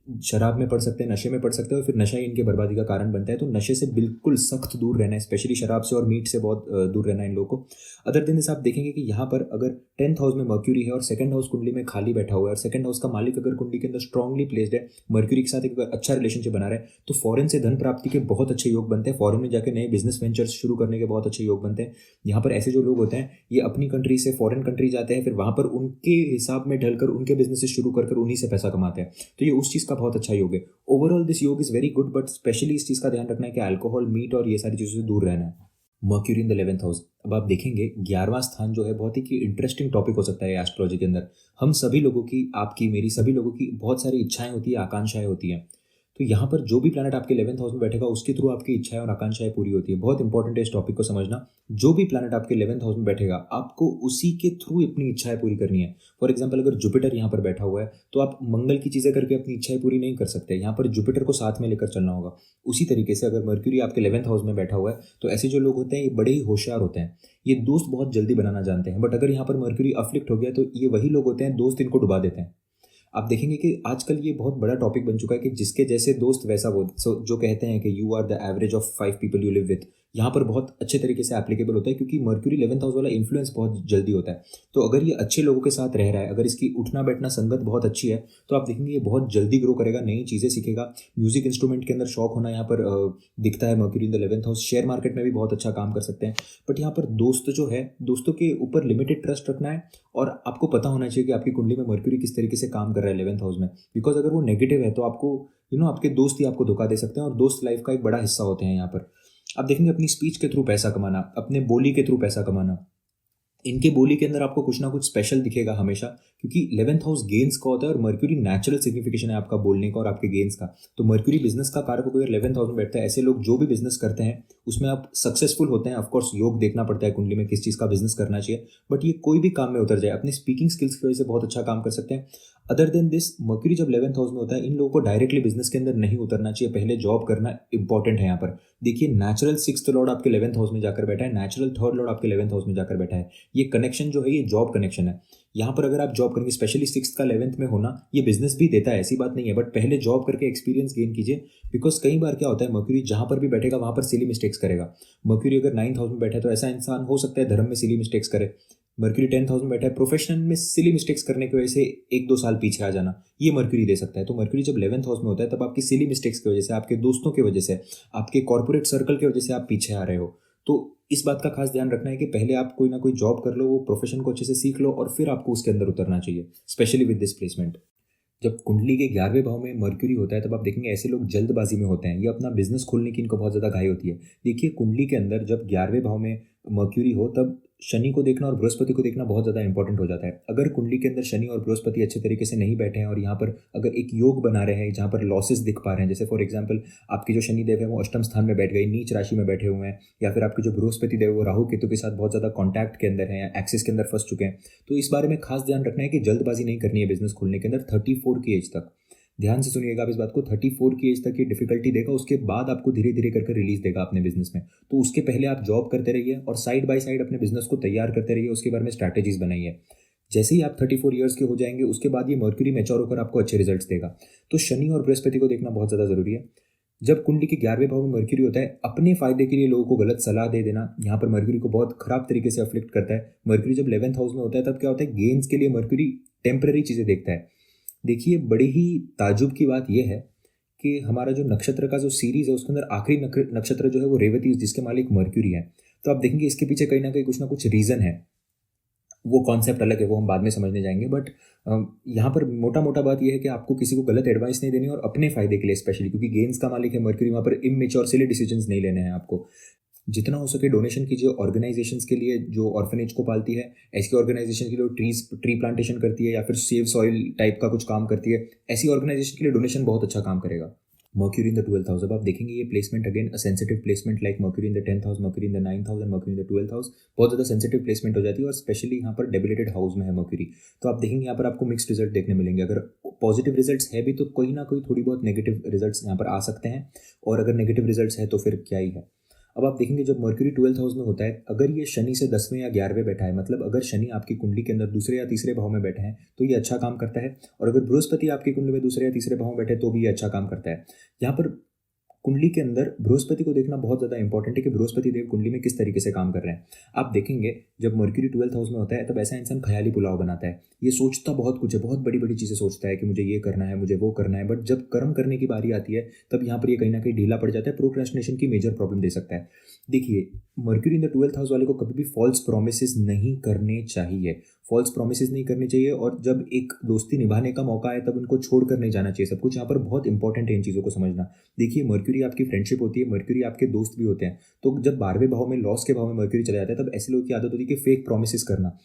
शराब में पड़ सकते हैं, नशे में पड़ सकते हैं और फिर नशा ही इनके बर्बादी का कारण बनता है। तो नशे से बिल्कुल सख्त दूर रहना है, स्पेशली शराब से और मीट से बहुत दूर रहना है इन लोगों को। अदर दिन आप देखेंगे कि यहाँ पर अगर 10th हाउस में मर्क्यूरी है और 2nd हाउस कुंडली में खाली बैठा हुआ है और 2nd हाउस का मालिक अगर कुंडली के अंदर स्ट्रांगली प्लेस्ड है, मर्क्यूरी के साथ एक अच्छा रिलेशनशिप बना रहा है, तो फॉरेन से धन प्राप्ति के बहुत अच्छे योग बनते हैं। फॉरेन में जाकर नए बिजनेस वेंचर्स शुरू करने के बहुत अच्छे योग बनते हैं। यहाँ पर ऐसे जो लोग होते हैं ये अपनी कंट्री से फॉरेन कंट्री जाते हैं, फिर वहाँ पर उनके हिसाब में ढलकर उनके बिजनेस शुरू कर उन्हीं से पैसा कमाते हैं। तो ये उस चीज़ का बहुत अच्छा योग है। ओवरऑल दिस योग is very good, but specially इस चीज़ का ध्यान रखना है कि अल्कोहल, मीट और ये सारी चीज़ों से दूर रहना है। Mercury in the 11th house, अब आप देखेंगे 11वां स्थान जो है बहुत ही इंटरेस्टिंग टॉपिक हो सकता है एस्ट्रोलॉजी के अंदर। हम सभी लोगों की, आपकी, मेरी, सभी लोगों की बहुत सारी इच्छाएं होती है, आकांक्षाएं होती हैं। तो यहाँ पर जो भी प्लैनेट आपके 11th हाउस में बैठेगा उसके थ्रू आपकी इच्छाएं और आकांक्षाएं पूरी होती है। बहुत इंपॉर्टेंट है इस टॉपिक को समझना। जो भी प्लैनेट आपके 11th हाउस में बैठेगा आपको उसी के थ्रू अपनी इच्छाएं पूरी करनी है। फॉर एग्जाम्पल अगर जुपिटर यहाँ पर बैठा हुआ है तो आप मंगल की चीज़ें करके अपनी इच्छाएं पूरी नहीं कर सकते, यहाँ पर जुपिटर को साथ में लेकर चलना होगा। उसी तरीके से अगर मर्क्यूरी आपके 11th हाउस में बैठा हुआ है तो ऐसे जो लोग होते हैं ये बड़े ही होशियार होते हैं, ये दोस्त बहुत जल्दी बनाना जानते हैं। बट अगर यहाँ पर मर्क्यूरी अफ्लिक्ट हो गया तो ये वही लोग होते हैं दोस्त इनको डुबा देते हैं। आप देखेंगे कि आजकल ये बहुत बड़ा टॉपिक बन चुका है कि जिसके जैसे दोस्त वैसा वो। जो कहते हैं कि you are the average of 5 people you live with, यहाँ पर बहुत अच्छे तरीके से एप्लीकेबल होता है क्योंकि मर्क्यूरी 11th हाउस वाला इन्फ्लुएंस बहुत जल्दी होता है। तो अगर ये अच्छे लोगों के साथ रह रहा है, अगर इसकी उठना बैठना संगत बहुत अच्छी है तो आप देखेंगे ये बहुत जल्दी ग्रो करेगा, नई चीज़ें सीखेगा। म्यूजिक इंस्ट्रूमेंट के अंदर शौक होना यहाँ पर दिखता है mercury in the 11th house. Share market में भी बहुत अच्छा काम कर सकते हैं। बट यहाँ पर दोस्त जो है, दोस्तों के ऊपर लिमिटेड ट्रस्ट रखना है और आपको पता होना चाहिए कि आपकी कुंडली में मर्क्यूरी किस तरीके से काम कर रहा है 11th हाउस में। बिकॉज अगर वो नेगेटिव है तो आपको आपके दोस्त ही आपको धोखा दे सकते हैं और दोस्त लाइफ का एक बड़ा हिस्सा होते हैं। यहाँ पर आप देखेंगे अपनी स्पीच के थ्रू पैसा कमाना, अपने बोली के थ्रू पैसा कमाना, इनके बोली के अंदर आपको कुछ ना कुछ स्पेशल दिखेगा हमेशा, क्योंकि 11th हाउस गेन्स का होता है और मर्क्यूरी नेचुरल सिग्निफिकेशन है आपका बोलने का और आपके गेन्स का। तो मर्क्यूरी बिजनेस का कारक अगर 11th हाउस में बैठता है, ऐसे लोग जो भी बिजनेस करते हैं उसमें आप सक्सेसफुल होते हैं। ऑफकोर्स योग देखना पड़ता है कुंडली में किस चीज़ का बिजनेस करना चाहिए, बट ये कोई भी काम में उतर जाए, अपनी स्पीकिंग स्किल्स की वजह से बहुत अच्छा काम कर सकते हैं। अदर देन दिस, मर्क्यूरी जब 11th हाउस में होता है इन लोगों को डायरेक्टली बिजनेस के अंदर नहीं उतरना चाहिए, पहले जॉब करना इंपॉर्टेंट है। यहाँ पर देखिए नेचुरल 6th लॉर्ड आपके 11th हाउस में जाकर बैठा है, नेचुरल 3rd लॉर्ड आपके 11th हाउस में जाकर बैठा है। ये कनेक्शन जो है ये जॉब कनेक्शन है। यहाँ पर अगर आप जॉब करेंगे, स्पेशली 6th का 11th में होना, ये बिजनेस भी देता है, ऐसी बात नहीं है, बट पहले जॉब करके एक्सपीरियंस गेन कीजिए। बिकॉज कई बार क्या होता है, मर्क्यूरी जहाँ पर भी बैठेगा वहाँ पर सिली मिस्टेक्स करेगा। मर्क्यूरी अगर 9th हाउस में बैठा है तो ऐसा इंसान हो सकता है धर्म में सिली मिस्टेक्स करे। मर्क्यूरी 10th हाउस में बैठा है, प्रोफेशन में सिली मिस्टेक्स करने की वजह से 1-2 साल पीछे आ जाना, ये मर्क्यूरी दे सकता है। तो मर्क्यूरी जब 11th हाउस में होता है तब आपकी सिली मिस्टेक्स की वजह से, आपके दोस्तों की वजह से, आपके कॉर्पोरेट सर्कल की वजह से आप पीछे आ रहे हो। तो इस बात का खास ध्यान रखना है कि पहले आप कोई ना कोई जॉब कर लो, वो प्रोफेशन को अच्छे से सीख लो और फिर आपको उसके अंदर उतरना चाहिए, स्पेशली विद दिस प्लेसमेंट। जब कुंडली के 11वें भाव में मर्क्यूरी होता है तब आप देखेंगे ऐसे लोग जल्दबाजी में होते हैं, ये अपना बिजनेस खोलने की इनको बहुत ज़्यादा घाई होती है। देखिए कुंडली के अंदर जब 11वें भाव में मर्क्यूरी हो तब शनि को देखना और बृहस्पति को देखना बहुत ज़्यादा इंपॉर्टेंट हो जाता है। अगर कुंडली के अंदर शनि और बृहस्पति अच्छे तरीके से नहीं बैठे हैं और यहाँ पर अगर एक योग बना रहे हैं जहाँ पर लॉसेस दिख पा रहे हैं, जैसे फॉर एग्जांपल आपके जो शनि देव है वो अष्टम स्थान में बैठ गए, नीच राशि में बैठे हुए हैं, या फिर आपके जो बृहस्पति देव वो राहु केतु के साथ बहुत ज़्यादा कॉन्टैक्ट के अंदर है या एक्सिस के अंदर फंस चुके हैं, तो इस बारे में खास ध्यान रखना है कि जल्दबाजी नहीं करनी है बिजनेस खोलने के अंदर। 34 की एज तक ध्यान से सुनिएगा आप इस बात को, 34 की एज तक ये डिफिकल्टी देगा, उसके बाद आपको धीरे धीरे करके रिलीज देगा अपने बिजनेस में। तो उसके पहले आप जॉब करते रहिए और साइड बाय साइड अपने बिजनेस को तैयार करते रहिए, उसके बारे में स्ट्रैटेजीज बनाइए। जैसे ही आप 34 ईयर्स के हो जाएंगे उसके बाद ये मर्क्यूरी मैच्योर होकर आपको अच्छे रिजल्ट्स देगा। तो शनि और बृहस्पति को देखना बहुत ज़्यादा जरूरी है। जब कुंडली के 11वें भाव में मर्क्यूरी होता है, अपने फायदे के लिए लोगों को गलत सलाह दे देना यहाँ पर मर्क्यूरी को बहुत खराब तरीके से अफ्लिक्ट करता है। मर्क्यूरी जब 11th हाउस में होता है तब क्या होता है, गेन्स के लिए मर्क्यूरी टेम्पररी चीज़ें देखता है। देखिए बड़ी ही ताजुब की बात यह है कि हमारा जो नक्षत्र का जो सीरीज है उसके अंदर आखिरी नक्षत्र जो है वो रेवती, जिसके मालिक मर्क्यूरी है। तो आप देखेंगे इसके पीछे कहीं ना कुछ रीज़न है, वो कॉन्सेप्ट अलग है, वो हम बाद में समझने जाएंगे। बट यहाँ पर मोटा मोटा बात यह है कि आपको किसी को गलत एडवाइस नहीं देनी और अपने फायदे के लिए, स्पेशली क्योंकि गेन्स का मालिक है मर्क्यूरी, वहाँ पर इमेच्योर सिली डिसीजंस नहीं लेने हैं आपको। जितना हो सके डोनेशन कीजिए ऑर्गेनाइजेशंस के लिए जो ऑर्फनेज को पालती है, ऐसी ऑर्गेनाइजेशन के लिए ट्री प्लांटेशन करती है या फिर सेव सॉइल टाइप का कुछ काम करती है, ऐसी ऑर्गेनाइजेशन के लिए डोनेशन बहुत अच्छा काम करेगा। Mercury in the 12th house, अब आप देखेंगे ये placement again a sensitive placement like mercury in the 10th house, mercury in the 9th house and mercury in the 12th house, बहुत ज़्यादा सेंसिटिव प्लेसमेंट हो जाती है और स्पेशली यहाँ पर डेबिलेटेड हाउस में है मर्क्यूरी। तो आप देखेंगे यहाँ पर आपको मिक्स्ड रिजल्ट देखने मिलेंगे। अगर पॉजिटिव रिजल्ट्स है भी तो कोई ना कोई थोड़ी बहुत नेगेटिव रिजल्ट्स यहाँ पर आ सकते हैं, और अगर नेगेटिव रिजल्ट्स है तो फिर क्या ही है। अब आप देखेंगे जब मर्क्यूरी 12th हाउस में होता है, अगर ये शनि से 10वें या 11वें बैठा है, मतलब अगर शनि आपकी कुंडली के अंदर दूसरे या तीसरे भाव में बैठे हैं तो ये अच्छा काम करता है, और अगर बृहस्पति आपकी कुंडली में दूसरे या तीसरे भाव में बैठे तो भी ये अच्छा काम करता है। यहाँ पर कुंडली के अंदर बृहस्पति को देखना बहुत ज़्यादा इंपॉर्टेंट है कि बृहस्पति देव कुंडली में किस तरीके से काम कर रहे हैं। आप देखेंगे जब मर्क्यूरी 12th हाउस में होता है तब ऐसा इंसान ख्याली पुलाव बनाता है, ये सोचता बहुत कुछ है, बहुत बड़ी बड़ी चीज़ें सोचता है कि मुझे ये करना है, मुझे वो करना है, बट जब कर्म करने की बारी आती है तब यहाँ पर ये कहीं ना कहीं ढीला पड़ जाता है, प्रोक्रेस्टिनेशन की मेजर प्रॉब्लम दे सकता है। देखिए mercury in the 12th house वाले को कभी भी फॉल्स प्रोमिसेस नहीं करने चाहिए, फॉल्स प्रोमिसेस नहीं करनी चाहिए, और जब एक दोस्ती निभाने का मौका है तब उनको छोड़ कर नहीं जाना चाहिए सब कुछ। यहाँ पर बहुत इंपॉर्टेंट है इन चीज़ों को समझना। देखिए मर्क्यूरी आपकी फ्रेंडशिप होती है, मर्क्यूरी आपके दोस्त भी होते हैं, तो जब 12वें भाव में लॉस के भाव में मर्क्यूरी चला जाता है तब ऐसे लोगों की आदत होती है कि फेक प्रोमिसेस करना।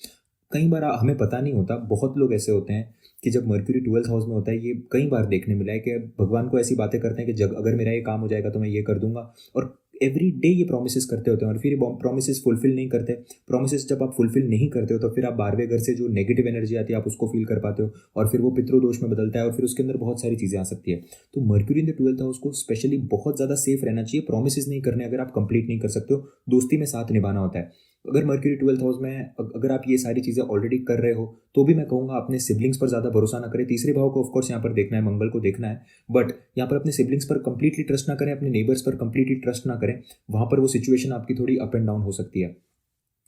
कई बार हमें पता नहीं होता, बहुत लोग ऐसे होते हैं कि जब मर्क्यूरी 12th हाउस में होता है, ये कई बार देखने मिला है कि भगवान को ऐसी बातें करते हैं कि जब अगर मेरा ये काम हो जाएगा तो मैं ये कर दूंगा, और एवरी डे ये प्रोमिसेस करते होते हैं और फिर ये प्रोमिसेस फुलफिल नहीं करते। प्रोमिसेस जब आप फुलफिल नहीं करते हो तो फिर आप 12वें घर से जो नेगेटिव एनर्जी आती है आप उसको फील कर पाते हो, और फिर वो पितृदोष में बदलता है और फिर उसके अंदर बहुत सारी चीज़ें आ सकती है। तो mercury in the 12th house को स्पेशली बहुत ज़्यादा सेफ रहना चाहिए, प्रोमिसेस नहीं करने, अगर आप कंप्लीट नहीं कर सकते हो, दोस्ती में साथ निभाना होता है। अगर मर्क्यूरी 12th हाउस में अगर आप ये सारी चीज़ें ऑलरेडी कर रहे हो तो भी मैं कहूँगा अपने सिबलिंग्स पर ज़्यादा भरोसा ना करें। तीसरे भाव को ऑफकोर्स यहाँ पर देखना है, मंगल को देखना है, बट यहाँ पर अपने सिबलिंग्स पर कंप्लीटली ट्रस्ट ना करें, अपने नेबर्स पर कंप्लीटली ट्रस्ट ना करें, वहाँ पर वो सिचुएशन आपकी थोड़ी अप एंड डाउन हो सकती है।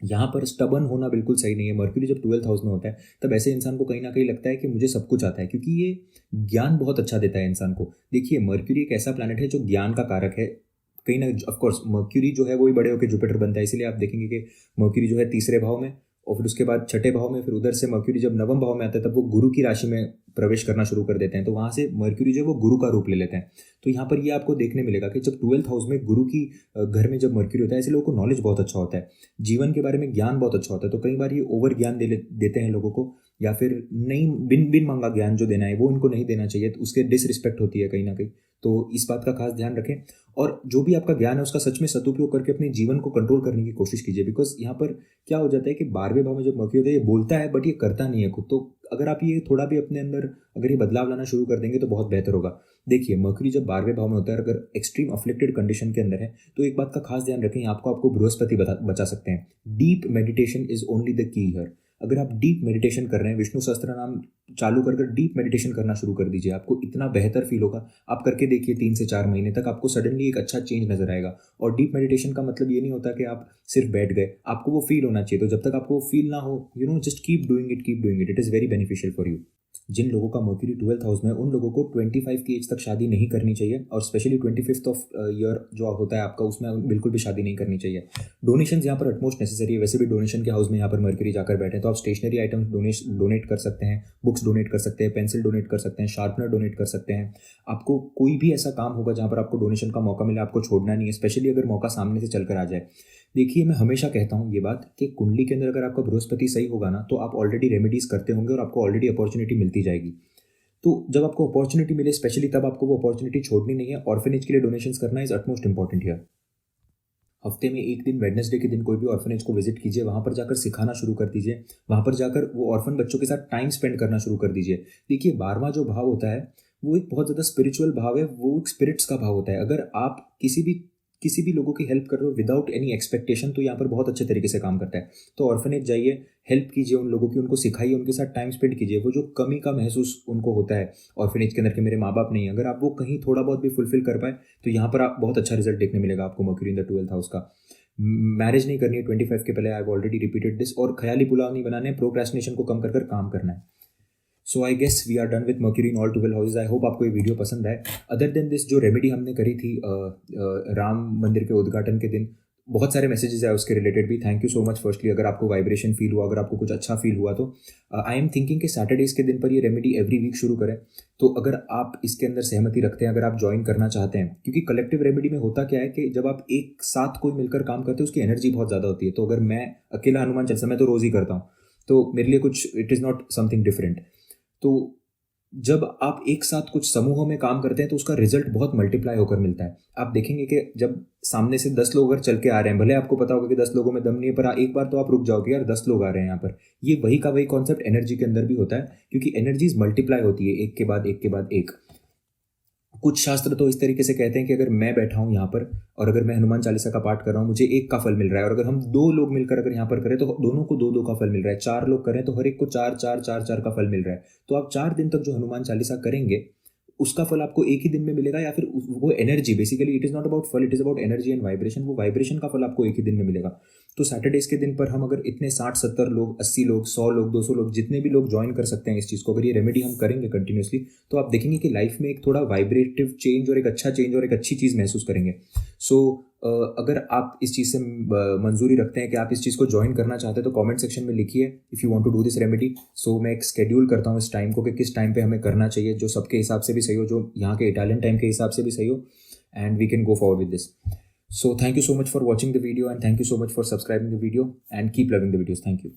यहाँ पर स्टबन होना बिल्कुल सही नहीं है। मर्क्यूरी जब 12th हाउस में होता है तब ऐसे इंसान को कहीं ना कहीं लगता है कि मुझे सब कुछ आता है, क्योंकि ये ज्ञान बहुत अच्छा देता है इंसान को। देखिए मर्क्यूरी एक ऐसा प्लैनेट है जो ज्ञान का कारक है, कहीं ना ऑफकोर्स मर्क्यूरी जो है वही बड़े होकर जुपिटर बनता है, इसलिए आप देखेंगे कि मर्क्यूरी जो है तीसरे भाव में और फिर उसके बाद छठे भाव में, फिर उधर से मर्क्यूरी जब नवम भाव में आता है तब वो गुरु की राशि में प्रवेश करना शुरू कर देते हैं, तो वहाँ से मर्क्यूरी जो है वो गुरु का रूप ले लेते हैं। तो यहाँ पर ये आपको देखने मिलेगा कि जब 12th हाउस में गुरु की घर में जब मर्क्यूरी होता है, ऐसे लोगों को नॉलेज बहुत अच्छा होता है, जीवन के बारे में ज्ञान बहुत अच्छा होता है, तो कई बार ये ओवर ज्ञान देते हैं लोगों को, या फिर नहीं बिन मांगा ज्ञान जो देना है वो उनको नहीं देना चाहिए, तो उसके डिसरिस्पेक्ट होती है कहीं ना कहीं। तो इस बात का खास ध्यान रखें, और जो भी आपका ज्ञान है उसका सच में सदुपयोग करके अपने जीवन को कंट्रोल करने की कोशिश कीजिए। बिकॉज यहाँ पर क्या हो जाता है कि 12वें भाव में जब मर्क्यूरी होता है ये बोलता है बट ये करता नहीं है खुद, तो अगर आप ये थोड़ा भी अपने अंदर अगर ये बदलाव लाना शुरू कर देंगे तो बहुत बेहतर होगा। देखिए मर्क्यूरी जब 12वें भाव में होता है, अगर एक्सट्रीम अफ्लिक्टेड कंडीशन के अंदर है तो एक बात का खास ध्यान रखें, आपको बृहस्पति बचा सकते हैं। Deep meditation is only the key here. अगर आप डीप मेडिटेशन कर रहे हैं, विष्णु सहस्त्र नाम चालू कर डीप मेडिटेशन करना शुरू कर दीजिए, आपको इतना बेहतर फील होगा। आप करके देखिए 3 से 4 महीने तक आपको सडनली एक अच्छा चेंज नजर आएगा। और डीप मेडिटेशन का मतलब ये नहीं होता कि आप सिर्फ बैठ गए, आपको वो फील होना चाहिए। तो जब तक आपको वो फील ना हो, just keep doing it, it is very beneficial for you. जिन लोगों का मर्क्यूरी 12th हाउस में, उन लोगों को 25 की एज तक शादी नहीं करनी चाहिए, और स्पेशली 25th ऑफ ईयर जो होता है आपका, उसमें बिल्कुल भी शादी नहीं करनी चाहिए। डोनेशन यहाँ पर अटमोस्ट नेसेसरी है, वैसे भी डोनेशन के हाउस में यहाँ पर मर्क्यूरी जाकर बैठे, तो आप स्टेशनरी आइटम्स डोनेट कर सकते हैं, बुक्स डोनेट कर सकते हैं, पेंसिल डोनेट कर सकते हैं, शार्पनर डोनेट कर सकते हैं। आपको कोई भी ऐसा काम होगा जहाँ पर आपको डोनेशन का मौका मिले, आपको छोड़ना नहीं है, स्पेशली अगर मौका सामने से चलकर आ जाए। देखिए मैं हमेशा कहता हूँ ये बात कि कुंडली के अंदर अगर आपका बृहस्पति सही होगा ना, तो आप ऑलरेडी रेमेडीज करते होंगे और आपको ऑलरेडी अपॉर्चुनिटी मिलती जाएगी। तो जब आपको अपॉर्चुनिटी मिले, स्पेशली तब आपको वो अपॉर्चुनिटी छोड़नी नहीं है। ऑर्फनेज के लिए डोनेशंस करना इज अटमोस्ट इंपॉर्टेंट हियर। हफ्ते में एक दिन वेडनेसडे के दिन कोई भी ऑर्फनेज को विजिट कीजिए, वहाँ पर जाकर सिखाना शुरू कर दीजिए, वहाँ पर जाकर वो ऑर्फन बच्चों के साथ टाइम स्पेंड करना शुरू कर दीजिए। देखिए 12वां जो भाव होता है वो एक बहुत ज़्यादा स्पिरिचुअल भाव है, वो एक स्पिरिट्स का भाव होता है। अगर आप किसी भी लोगों की हेल्प कर रहे हो विदाउट एनी एक्सपेक्टेशन, तो यहाँ पर बहुत अच्छे तरीके से काम करता है। तो ऑर्फनेज जाइए, हेल्प कीजिए उन लोगों की, उनको सिखाइए, उनके साथ टाइम स्पेंड कीजिए। वो जो कमी का महसूस उनको होता है ऑर्फनेज के अंदर कि मेरे माँ बाप नहीं है, अगर आप वो कहीं थोड़ा बहुत भी फुलफिल कर पाए तो यहाँ पर आप बहुत अच्छा रिजल्ट देखने मिलेगा आपको mercury in the 12th house का। मैरिज नहीं करनी है 25 के पहले, I have already repeated this. और ख्याली पुलाव नहीं बनाने, प्रोक्रेस्टिनेशन को कम कर काम करना है। So I guess we are done with Mercury in all 12 houses. I hope आपको ये वीडियो पसंद आए। अदर देन दिस जो रेमेडी हमने करी थी राम मंदिर के उद्घाटन के दिन, बहुत सारे मैसेजेस आए उसके रिलेटेड भी। Thank you so much firstly. अगर आपको वाइब्रेशन फील हुआ, अगर आपको कुछ अच्छा फील हुआ तो आई एम थिंकिंग कि सैटरडेज के दिन पर ये रेमेडी एवरी वीक शुरू करें। तो अगर आप इसके अंदर सहमति रखते हैं, अगर आप ज्वाइन करना चाहते हैं, क्योंकि कलेक्टिव रेमेडी में होता क्या है कि जब आप एक साथ कोई मिलकर काम करते हैं उसकी एनर्जी बहुत ज़्यादा होती है। तो अगर मैं अकेला हनुमान चालीसा मैं तो रोज़ ही करता हूँ, तो मेरे लिए कुछ it is not something different. तो जब आप एक साथ कुछ समूहों में काम करते हैं तो उसका रिजल्ट बहुत मल्टीप्लाई होकर मिलता है। आप देखेंगे कि जब सामने से 10 लोग अगर चल के आ रहे हैं, भले आपको पता होगा कि 10 लोगों में दम नहीं है, पर एक बार तो आप रुक जाओगे यार, 10 लोग आ रहे हैं यहाँ पर। ये वही का वही कॉन्सेप्ट एनर्जी के अंदर भी होता है, क्योंकि एनर्जीज मल्टीप्लाई होती है एक के बाद एक के बाद एक। कुछ शास्त्र तो इस तरीके से कहते हैं कि अगर मैं बैठा हूँ यहाँ पर और अगर मैं हनुमान चालीसा का पाठ कर रहा हूँ, मुझे 1 का फल मिल रहा है। और अगर हम 2 लोग मिलकर अगर यहाँ पर करें तो दोनों को 2-2 का फल मिल रहा है। 4 लोग करें तो हर एक को 4-4-4-4 का फल मिल रहा है। तो आप 4 दिन तक जो हनुमान चालीसा करेंगे उसका फल आपको एक ही दिन में मिलेगा, या फिर वो energy, basically it is not about फल, it is about energy and vibration. वो वाइब्रेशन का फल आपको एक ही दिन में मिलेगा। तो सैटरडेज के दिन पर हम अगर इतने 60-70 लोग, 80 लोग, 100 लोग, 200 लोग, जितने भी लोग ज्वाइन कर सकते हैं इस चीज़ को, अगर ये रेमेडी हम करेंगे कंटिन्यूसली, तो आप देखेंगे कि लाइफ में एक थोड़ा वाइब्रेटिव चेंज और एक अच्छा चेंज और एक अच्छी चीज़ महसूस करेंगे। सो अगर आप इस चीज़ से मंजूरी रखते हैं कि आप इस चीज़ को ज्वाइन करना चाहते हैं तो कमेंट सेक्शन में लिखिए if you want to do this remedy. So मैं एक शेड्यूल करता हूँ इस टाइम को कि किस टाइम पे हमें करना चाहिए, जो सबके हिसाब से भी सही हो, जो यहाँ के इटालियन टाइम के हिसाब से भी सही हो, and we can go forward with this. So thank you so much for watching the video, and thank you so much for subscribing the video, and keep loving the videos. Thank you.